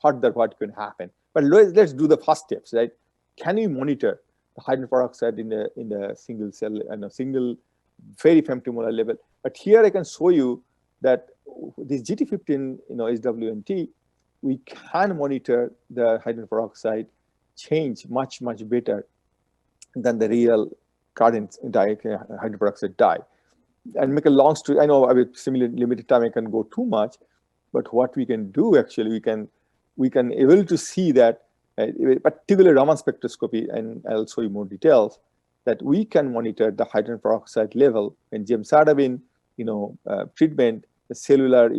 further what can happen. But let's do the first steps, right? Can we monitor the hydrogen peroxide in the single cell and a single very femtomolar level? But here I can show you that this GT15, SWNT, we can monitor the hydrogen peroxide change much better than the real current hydrogen peroxide dye. And make a long story, I know with similar limited time I can go too much, but what we can do actually, we can able to see that particular Raman spectroscopy, and I'll show you more details, that we can monitor the hydrogen peroxide level in gemcitabine, treatment, the cellular,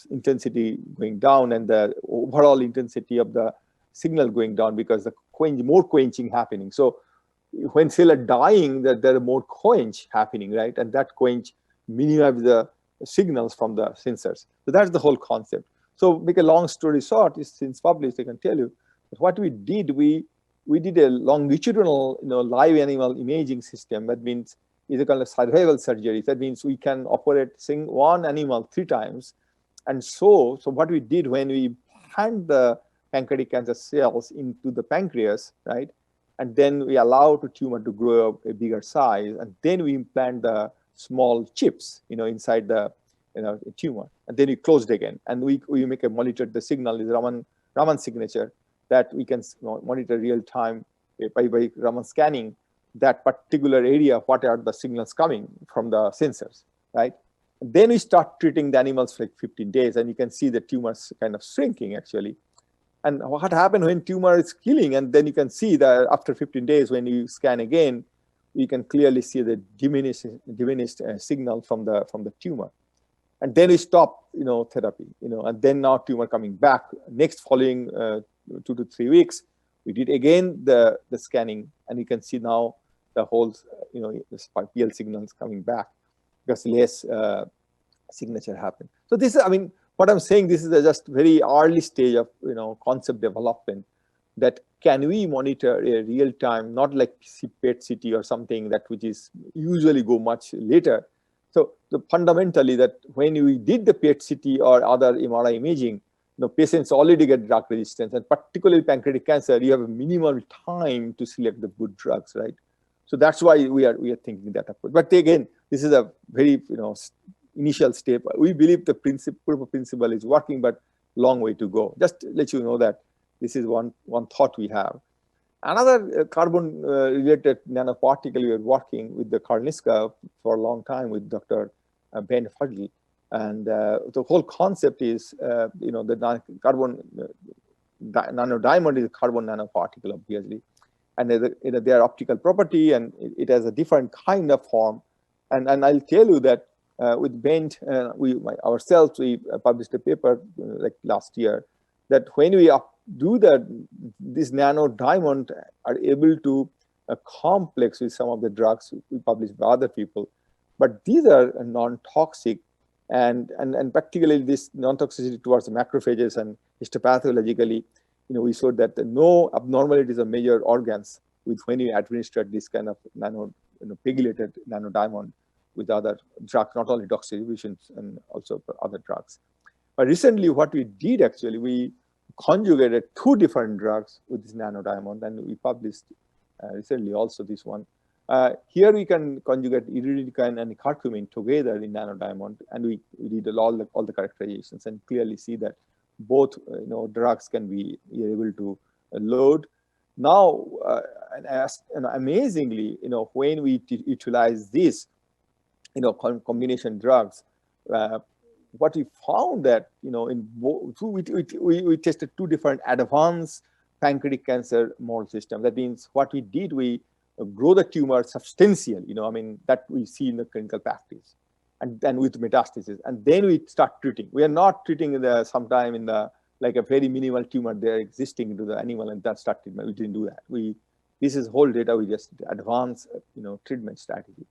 intensity going down, and the overall intensity of the signal going down because the more quenching happening. So when cells are dying, that there are more quench happening, right? And that quench minimizes the signals from the sensors. So that's the whole concept. So make a long story short, it's since published, I can tell you that what we did, we did a longitudinal, live animal imaging system. That means it's a kind of survival surgery. That means we can operate one animal 3 times. And so what we did when we hand the pancreatic cancer cells into the pancreas, right? And then we allow the tumor to grow up a bigger size, and then we implant the small chips, inside the tumor, and then we close it again, and we make a monitor. The signal is Raman signature that we can monitor real time by Raman scanning that particular area. What are the signals coming from the sensors, right? And then we start treating the animals for like 15 days, and you can see the tumors kind of shrinking actually. And what happened when tumor is killing, and then you can see that after 15 days, when you scan again, you can clearly see the diminished signal from the tumor. And then we stop, therapy, and then now tumor coming back. Next following 2 to 3 weeks, we did again the scanning, and you can see now the whole, the PL signals coming back because less signature happened. So this is, what I'm saying, this is just very early stage of concept development, that can we monitor a real time, not like PET CT or something that which is usually go much later. So fundamentally that when we did the PET CT or other MRI imaging, patients already get drug resistance, and particularly pancreatic cancer, you have a minimal time to select the good drugs, right? So that's why we are thinking that approach. But again, this is a very initial step. We believe the proof of principle is working, but long way to go. Just to let you know that this is one thought we have. Another carbon related nanoparticle we are working with the Karniska for a long time with Dr. Ben Fudley. And the whole concept is, the carbon nanodiamond is a carbon nanoparticle, obviously. And their optical property, and it has a different kind of form. And I'll tell you that with Bent, we published a paper like last year, that when we do that, this nano diamond are able to complex with some of the drugs we published by other people. But these are non-toxic, and particularly this non-toxicity towards the macrophages and histopathologically, we showed that no abnormalities of major organs when you administer this kind of pegylated nanodiamond with other drugs, not only doxycycline and also other drugs. But recently, what we did actually, we conjugated 2 different drugs with this nanodiamond, and we published recently also this one. Here we can conjugate iridine and curcumin together in nanodiamond, and we did all the characterizations and clearly see that both drugs can be able to load. Now, amazingly, when we utilize this, combination drugs, what we found that we tested 2 different advanced pancreatic cancer model systems. That means what we did, we grow the tumor substantially, that we see in the clinical practice, and then with metastasis, and then we start treating. We are not treating sometime in the like a very minimal tumor there existing into the animal and that start treatment. We didn't do that. This is whole data. We just advance treatment strategy,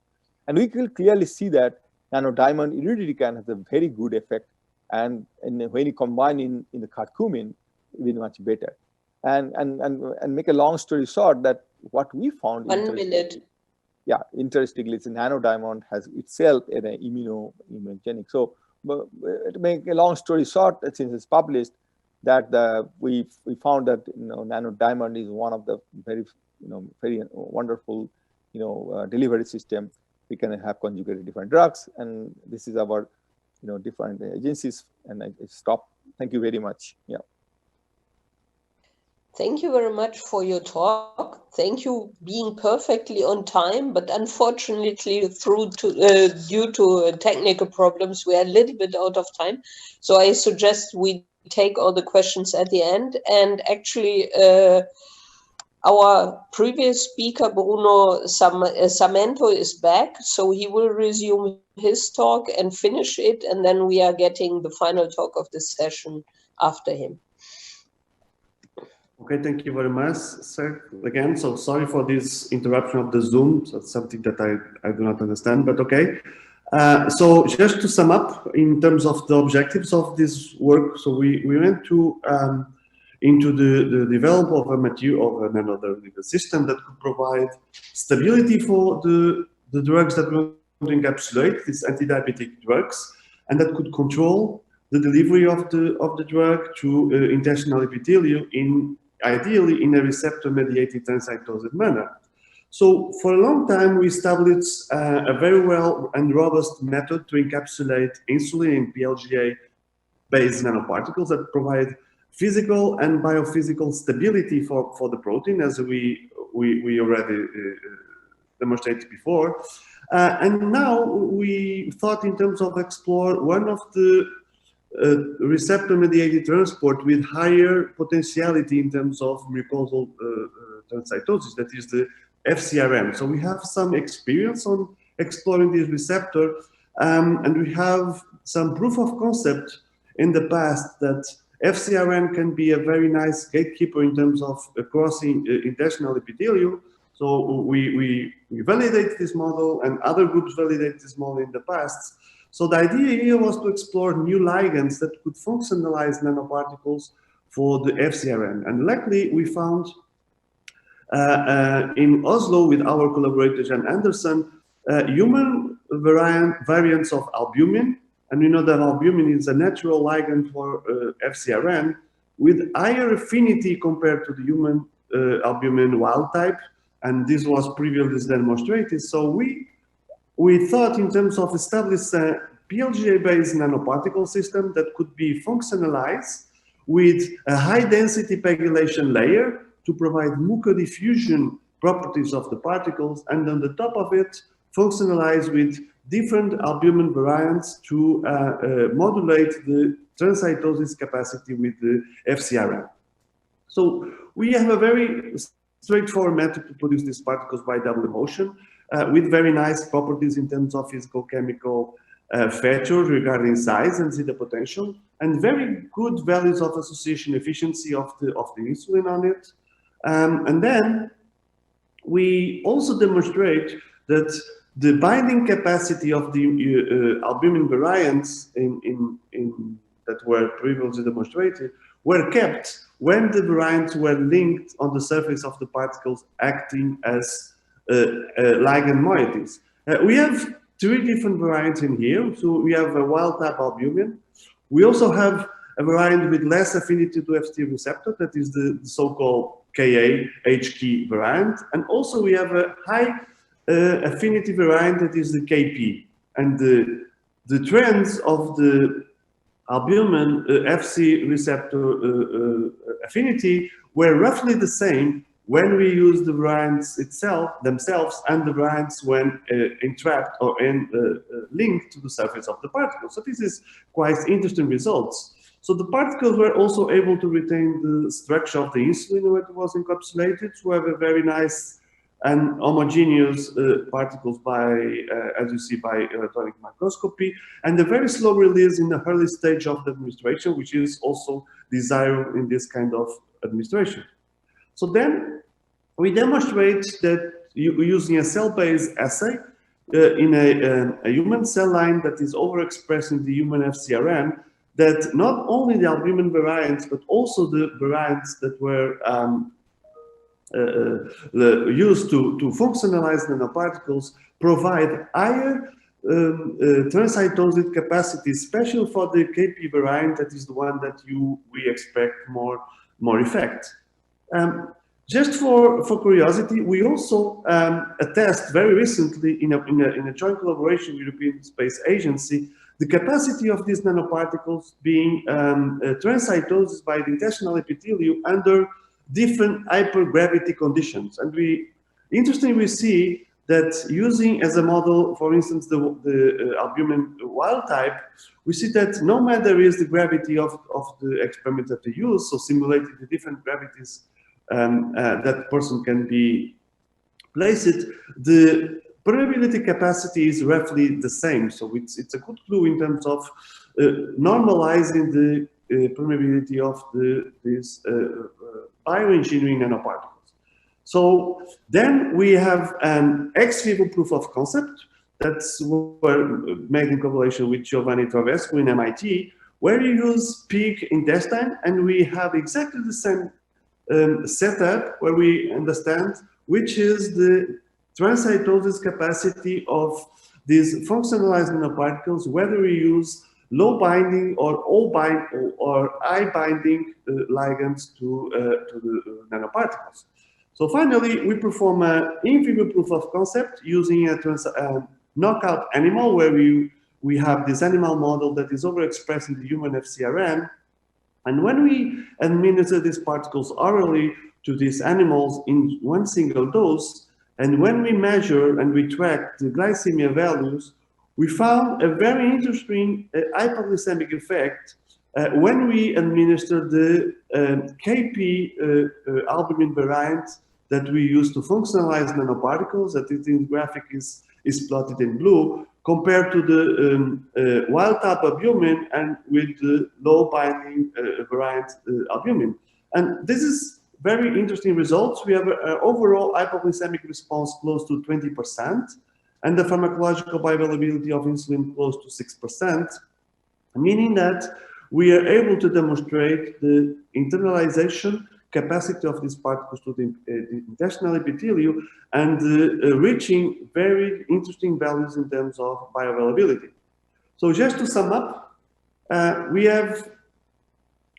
and we can clearly see that nanodiamond iridine has a very good effect, and when you combine in the curcumin, even much better. And make a long story short, that what we found. 1 minute. Yeah, interestingly, it's a nanodiamond has itself an immunogenic. So, to make a long story short, since it's published, that we found that nanodiamond is one of the very wonderful delivery system. We can have conjugated different drugs, and this is our different agencies. And I stop. Thank you very much. Yeah. Thank you very much for your talk. Thank you being perfectly on time, but unfortunately due to technical problems, we are a little bit out of time. So I suggest we take all the questions at the end. And actually, our previous speaker, Bruno Samento, is back. So he will resume his talk and finish it. And then we are getting the final talk of this session after him. Okay, thank you very much, sir. Again, so sorry for this interruption of the Zoom. That's something that I do not understand, but okay. So just to sum up in terms of the objectives of this work, so we went into the development of a material, of a nanoderivative system that could provide stability for the drugs that we want to encapsulate, these anti-diabetic drugs, and that could control the delivery of the drug to intestinal epithelium ideally in a receptor-mediated transcytosis manner. So for a long time, we established a very well and robust method to encapsulate insulin in PLGA-based nanoparticles that provide physical and biophysical stability for the protein, as we already demonstrated before. And now we thought in terms of explore one of the receptor-mediated transport with higher potentiality in terms of mucosal transcytosis, that is the FcRn. So we have some experience on exploring this receptor, and we have some proof of concept in the past that FcRn can be a very nice gatekeeper in terms of crossing intestinal epithelium. So we validate this model, and other groups validate this model in the past. So the idea here was to explore new ligands that could functionalize nanoparticles for the FcRn. And luckily, we found in Oslo with our collaborator Jan Anderson, human variants of albumin. And we know that albumin is a natural ligand for FcRn with higher affinity compared to the human albumin wild type. And this was previously demonstrated. So we thought in terms of establish a PLGA-based nanoparticle system that could be functionalized with a high-density pegylation layer to provide mucodiffusion properties of the particles, and on the top of it, functionalize with different albumin variants to modulate the transcytosis capacity with the FcRn. So we have a very straightforward method to produce these particles by double emulsion, with very nice properties in terms of physical chemical features regarding size and zeta potential, and very good values of association efficiency of the insulin on it. And then we also demonstrate that the binding capacity of the albumin variants that were previously demonstrated were kept when the variants were linked on the surface of the particles, acting as ligand moieties. We have three different variants in here. So we have a wild-type albumin. We also have a variant with less affinity to Fc receptor, that is the so-called Ka-HK variant. And also we have a high affinity variant, that is the Kp. And the trends of the albumin Fc receptor affinity were roughly the same when we use the variants themselves and the variants when entrapped or linked to the surface of the particle. So this is quite interesting results. So the particles were also able to retain the structure of the insulin when it was encapsulated, to have a very nice and homogeneous particles by, as you see, by electronic microscopy, and a very slow release in the early stage of the administration, which is also desired in this kind of administration. So then we demonstrate that using a cell-based assay in a human cell line that is overexpressing the human FcRn, that not only the albumin variants, but also the variants that were used to functionalize nanoparticles provide higher transcytosis capacity, especially for the Kp variant, that is the one that we expect more effect. Just for curiosity, we also attest very recently in a joint collaboration with European Space Agency the capacity of these nanoparticles being transcytosed by the intestinal epithelium under different hypergravity conditions. And interestingly, we see that using as a model, for instance, the albumin wild type, we see that no matter is the gravity of the experiment that they use, so simulating the different gravities that person can be placed, the permeability capacity is roughly the same. So it's a good clue in terms of normalizing the permeability of these bioengineering nanoparticles. So then we have an ex vivo proof of concept that's made in collaboration with Giovanni Travesco in MIT, where we use pig intestine, and we have exactly the same setup where we understand which is the transcytosis capacity of these functionalized nanoparticles, whether we use low binding or high binding ligands to the nanoparticles. So finally, we perform an in vivo proof of concept using a knockout animal, where we have this animal model that is overexpressing the human FcRn. And when we administer these particles orally to these animals in one single dose, and when we measure and we track the glycemia values, we found a very interesting hypoglycemic effect when we administer the Kp albumin variant that we use to functionalize nanoparticles, that is in graphic is plotted in blue, compared to the wild-type albumin and with the low-binding variant albumin. And this is very interesting results. We have an overall hypoglycemic response close to 20%, and the pharmacological bioavailability of insulin close to 6%, meaning that we are able to demonstrate the internalization capacity of these particles to the intestinal epithelium and reaching very interesting values in terms of bioavailability. So just to sum up, we have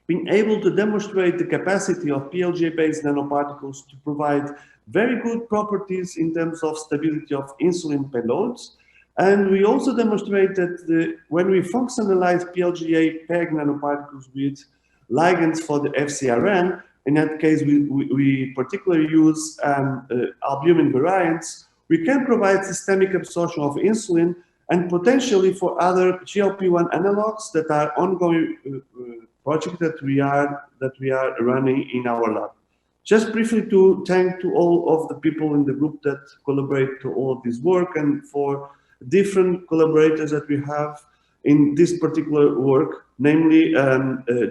been able to demonstrate the capacity of PLGA-based nanoparticles to provide very good properties in terms of stability of insulin payloads. And we also demonstrate that when we functionalize PLGA PEG nanoparticles with ligands for the FcRn, in that case, we particularly use albumin variants, we can provide systemic absorption of insulin, and potentially for other GLP-1 analogs that are ongoing project that we are running in our lab. Just briefly to thank to all of the people in the group that collaborate to all of this work, and for different collaborators that we have in this particular work, namely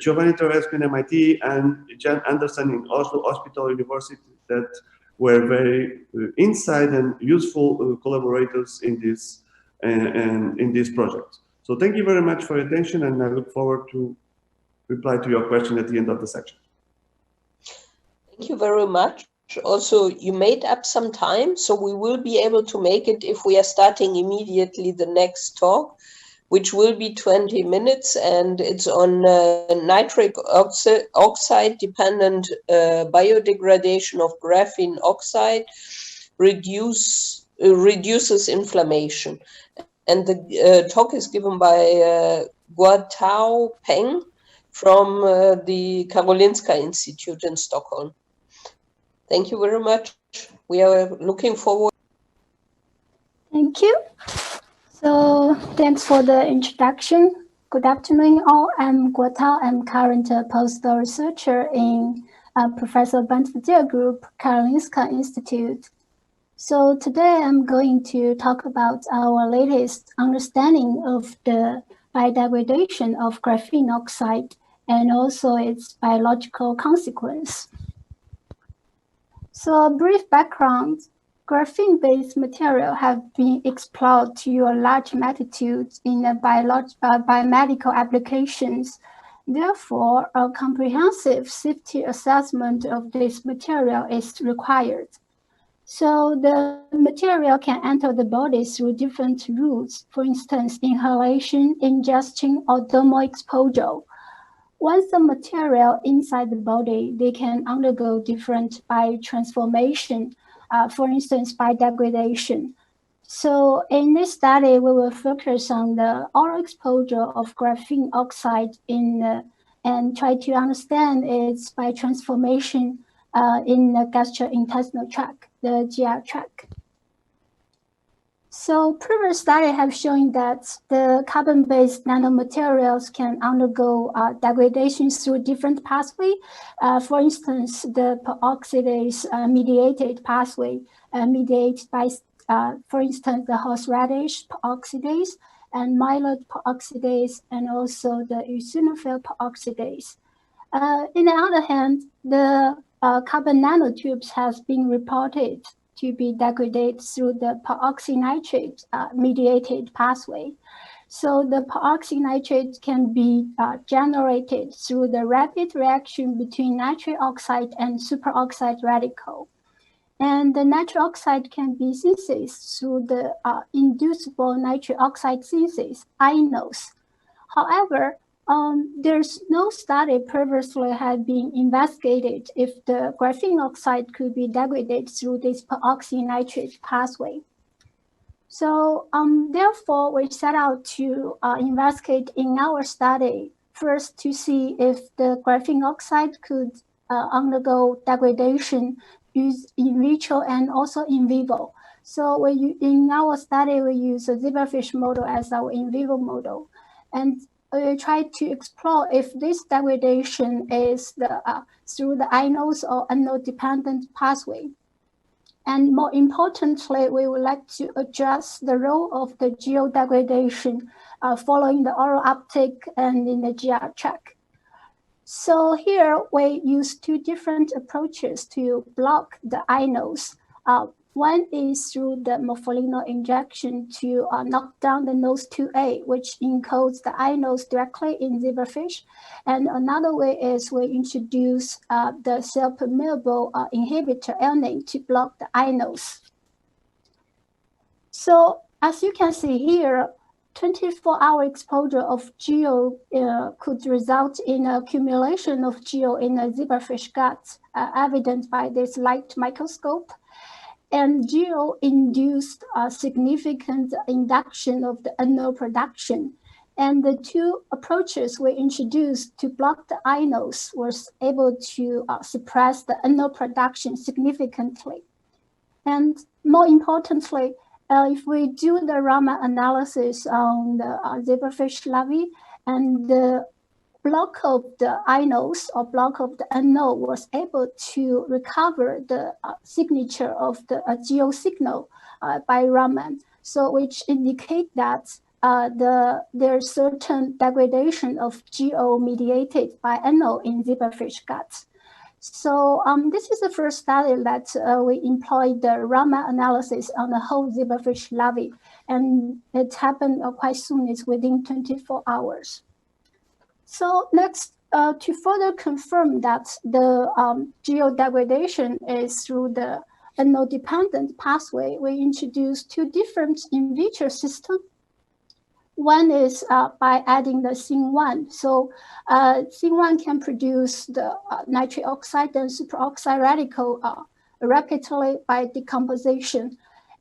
Giovanni Travesco in MIT and Jan Anderson in Oslo Hospital University, that were very insight and useful collaborators in this project. So thank you very much for your attention, and I look forward to reply to your question at the end of the section. Thank you very much. Also, you made up some time, so we will be able to make it if we are starting immediately the next talk, which will be 20 minutes, and it's on nitric oxide dependent biodegradation of graphene oxide reduces inflammation. And the talk is given by Guotao Peng from the Karolinska Institute in Stockholm. Thank you very much. We are looking forward. Thank you. So thanks for the introduction. Good afternoon, all. I'm Guotao. I'm current postdoc researcher in Professor Bantvedier Group, Karolinska Institute. So today I'm going to talk about our latest understanding of the biodegradation of graphene oxide and also its biological consequence. So a brief background. Graphene-based material have been explored to a large magnitude in biomedical applications. Therefore, a comprehensive safety assessment of this material is required. So the material can enter the body through different routes, for instance, inhalation, ingestion, or dermal exposure. Once the material inside the body, they can undergo different biotransformation, for instance, biodegradation. So in this study, we will focus on the oral exposure of graphene oxide and try to understand its biotransformation in the gastrointestinal tract, the GI tract. So previous studies have shown that the carbon-based nanomaterials can undergo degradation through different pathways. For instance, the peroxidase mediated pathway mediated by, for instance, the horseradish peroxidase and myeloid peroxidase, and also the eosinophil peroxidase. On the other hand, the carbon nanotubes has been reported to be degraded through the peroxynitrate mediated pathway. So the peroxynitrate can be generated through the rapid reaction between nitric oxide and superoxide radical. And the nitric oxide can be synthesized through the inducible nitric oxide synthase, inos. However, there's no study previously had been investigated if the graphene oxide could be degraded through this peroxynitrate pathway. So therefore, we set out to investigate in our study first to see if the graphene oxide could undergo degradation in vitro and also in vivo. So in our study, we use a zebrafish model as our in vivo model. And we try to explore if this degradation is through the inos or anode-dependent pathway. And more importantly, we would like to address the role of the geodegradation following the oral uptake and in the GI tract. So here we use two different approaches to block the inos. One is through the morpholino injection to knock down the NOS2A, which encodes the inos directly in zebrafish. And another way is we introduce the cell-permeable inhibitor alanine to block the inos. So as you can see here, 24-hour exposure of GO could result in accumulation of GO in a zebrafish gut, evident by this light microscope. And GO induced a significant induction of the NO production. And the two approaches we introduced to block the inos was able to suppress the NO production significantly. And more importantly, if we do the Raman analysis on the zebrafish larvae, and the block of the inos or block of the NO was able to recover the signature of the GO signal by Raman, so which indicate that there's certain degradation of GO mediated by NO in zebrafish guts. So this is the first study that we employed the Raman analysis on the whole zebrafish larvae, and it happened quite soon. It's within 24 hours. So next, to further confirm that the geodegradation is through the NO-dependent pathway, we introduced two different in vitro systems. One is by adding the SIN1. So SIN1 can produce the nitric oxide and superoxide radical rapidly by decomposition.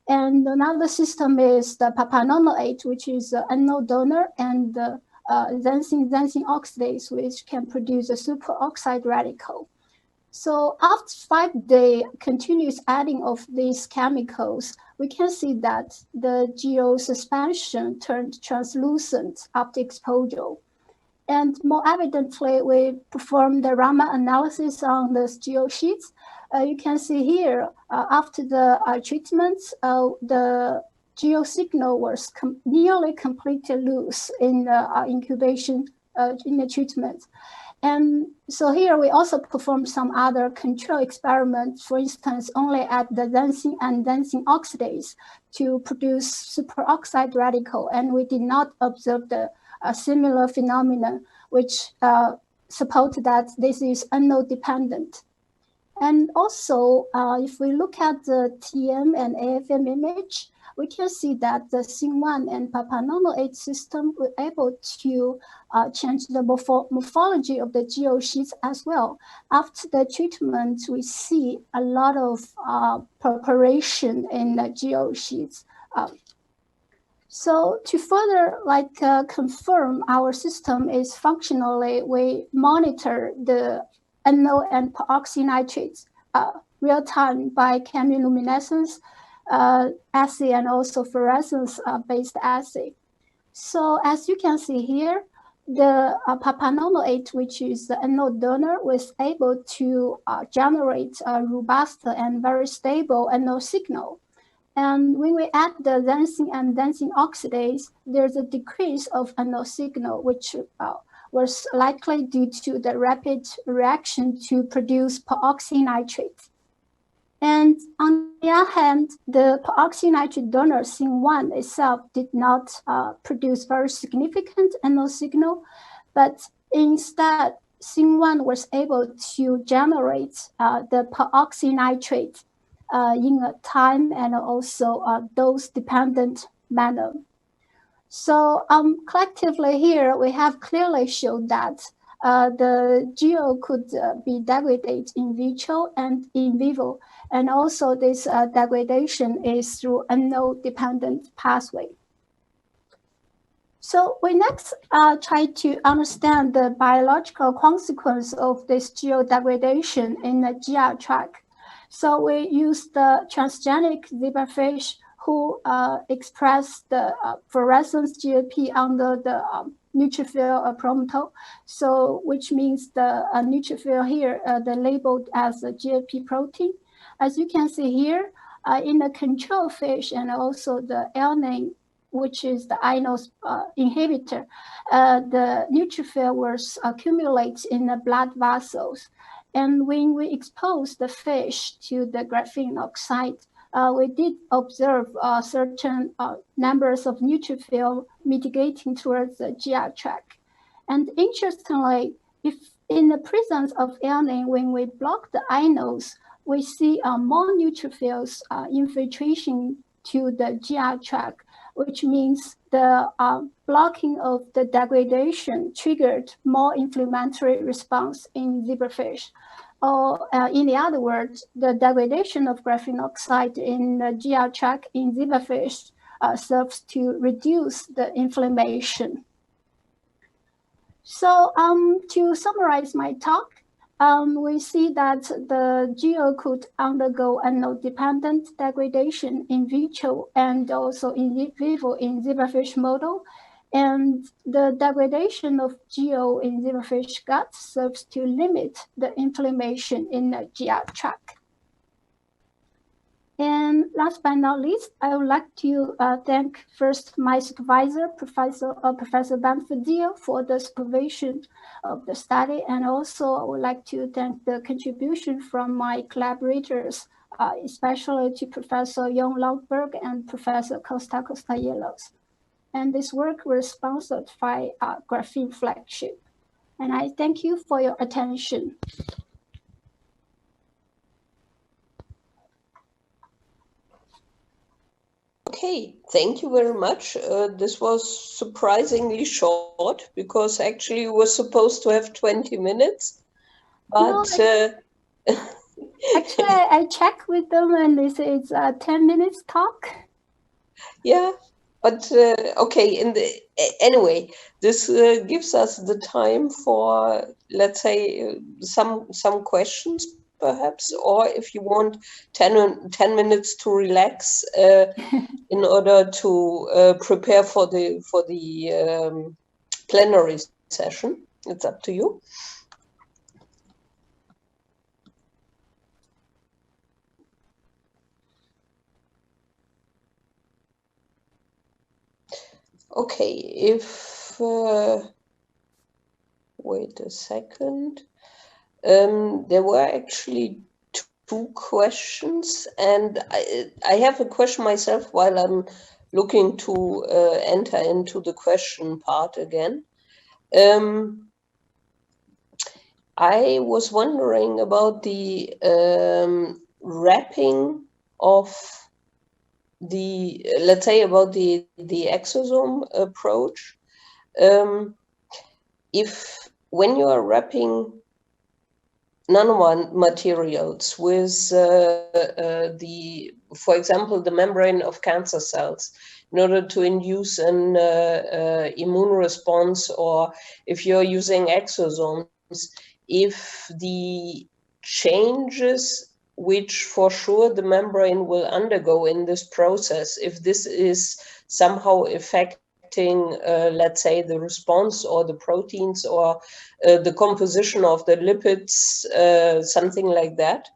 And another system is the papanoate, which is an NO donor, and the xanthine oxidase, which can produce a superoxide radical. So after 5-day continuous adding of these chemicals, we can see that the geo suspension turned translucent after exposure. And more evidently, we performed the Raman analysis on the geo sheets. You can see here, after the treatment, the geo signal was nearly completely loose in the incubation, in the treatment. And so here we also performed some other control experiments, for instance, only at the xanthine and xanthine oxidase to produce superoxide radical. And we did not observe the similar phenomenon, which support that this is NO dependent. And also, if we look at the TM and AFM image, we can see that the SIN1 and papanoate system were able to change the morphology of the geo sheets as well. After the treatment, we see a lot of preparation in the geo sheets. So to further confirm our system is functionally, we monitor the NO and peroxynitrates real time by chemiluminescence assay and also fluorescence-based assay. So as you can see here, the papanoate, which is the NO donor, was able to generate a robust and very stable NO signal. And when we add the xanthine and xanthine oxidase, there's a decrease of NO signal, which was likely due to the rapid reaction to produce peroxynitrate. And on the other hand, the peroxynitrate donor SIN1 itself did not produce very significant NO signal, but instead SIN1 was able to generate the peroxynitrate in a time and also dose-dependent manner. So collectively here, we have clearly showed that the geo could be degraded in vitro and in vivo. And also this degradation is through a NO-dependent pathway. So we next try to understand the biological consequence of this geodegradation in the GI tract. So we use the transgenic zebrafish who express the fluorescence GLP under the neutrophil promoter. So which means the neutrophil here, they're labeled as a GLP protein. As you can see here, in the control fish and also the alanine, which is the inos inhibitor, the neutrophil was accumulated in the blood vessels. And when we expose the fish to the graphene oxide, we did observe certain numbers of neutrophil mitigating towards the GI tract. And interestingly, if in the presence of alanine, when we block the inos, we see more neutrophils infiltration to the GI tract, which means the blocking of the degradation triggered more inflammatory response in zebrafish. Or in the other words, the degradation of graphene oxide in the GI tract in zebrafish serves to reduce the inflammation. So to summarize my talk, we see that the geo could undergo NO-dependent degradation in vitro and also in vivo in zebrafish model. And the degradation of geo in zebrafish gut serves to limit the inflammation in the GI tract. And last but not least, I would like to thank first my supervisor, Professor Banfordil, for the supervision of the study. And also I would like to thank the contribution from my collaborators, especially to Professor Jon Laugberg and Professor Costa Costayelos. And this work was sponsored by Graphene Flagship. And I thank you for your attention. Okay, thank you very much. This was surprisingly short because actually we were supposed to have 20 minutes. But actually, I checked with them and they say it's a 10 minutes talk. Yeah, but okay. Anyway, this gives us the time for, let's say, some questions perhaps, or if you want 10 minutes to relax in order to prepare for the plenary session. It's up to you. Okay, if wait a second, there were actually two questions, and I have a question myself while I'm looking to enter into the question part again. I was wondering about the wrapping of the, let's say, about the exosome approach. If when you are wrapping nanomaterials with for example, the membrane of cancer cells in order to induce an immune response, or if you're using exosomes, if the changes which for sure the membrane will undergo in this process, if this is somehow affecting, let's say, the response or the proteins or the composition of the lipids, something like that?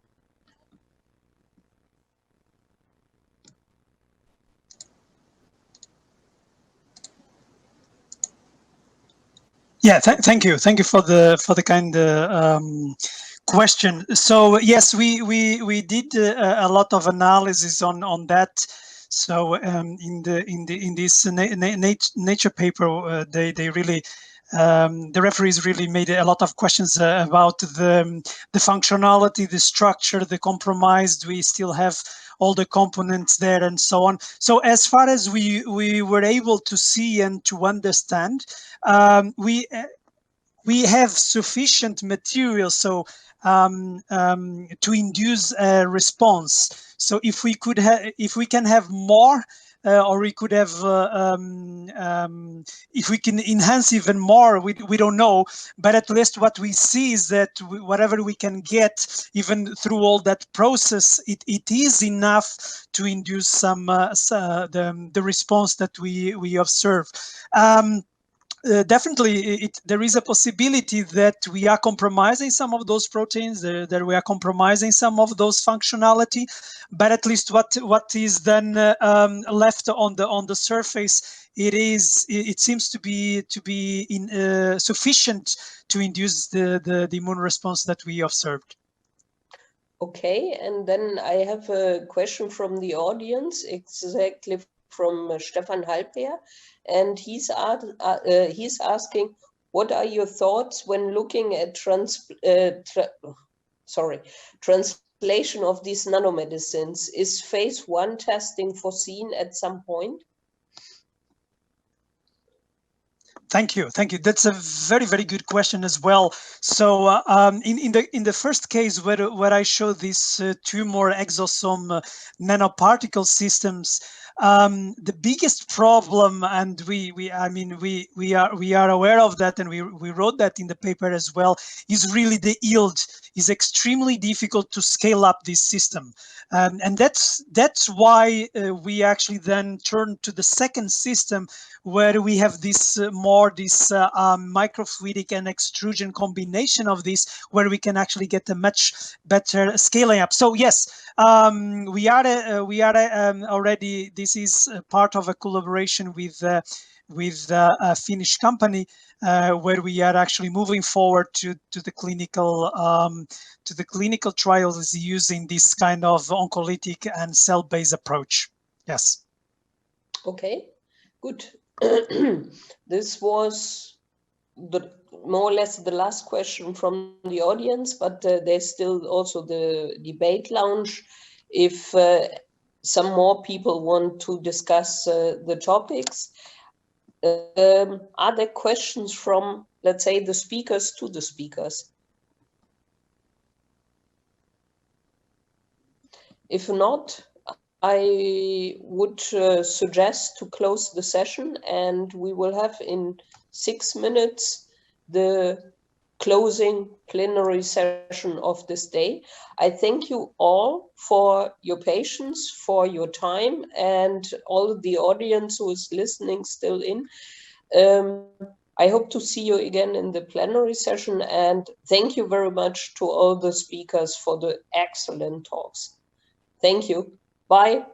Yeah, thank you for the kind question. So yes, we did a lot of analysis on that. So in this Nature paper, they really the referees really made a lot of questions about the functionality, the structure, the compromise. Do we still have all the components there and so on? So as far as we were able to see and to understand, we have sufficient material so to induce a response. So if we can have more, or we could have if we can enhance even more, we don't know, but at least what we see is that whatever we can get, even through all that process, it is enough to induce some the response that we observe. Definitely, there is a possibility that we are compromising some of those proteins, that we are compromising some of those functionality, but at least what is then left on the surface, it seems to be sufficient to induce the immune response that we observed. Okay, and then I have a question from the audience, exactly from Stefan Halper, and he's asking, what are your thoughts when looking at translation of these nanomedicines? Is phase 1 testing foreseen at some point? Thank you. That's a very, very good question as well. So in the first case where I show these two more exosome nanoparticle systems, the biggest problem, and we are aware of that, and we wrote that in the paper as well, is really the yield. Is extremely difficult to scale up this system, and that's why we actually then turned to the second system, where we have this microfluidic and extrusion combination of this, where we can actually get a much better scaling up. So yes, we are already. This is part of a collaboration with a Finnish company, where we are actually moving forward to the clinical trials using this kind of oncolytic and cell-based approach. Yes. Okay, good. This was more or less the last question from the audience, but there's still also the debate lounge. If some more people want to discuss the topics, are there questions from, let's say, the speakers to the speakers? If not, I would suggest to close the session, and we will have in 6 minutes the closing plenary session of this day. I thank you all for your patience, for your time, and all of the audience who is listening still in. I hope to see you again in the plenary session, and thank you very much to all the speakers for the excellent talks. Thank you. Bye.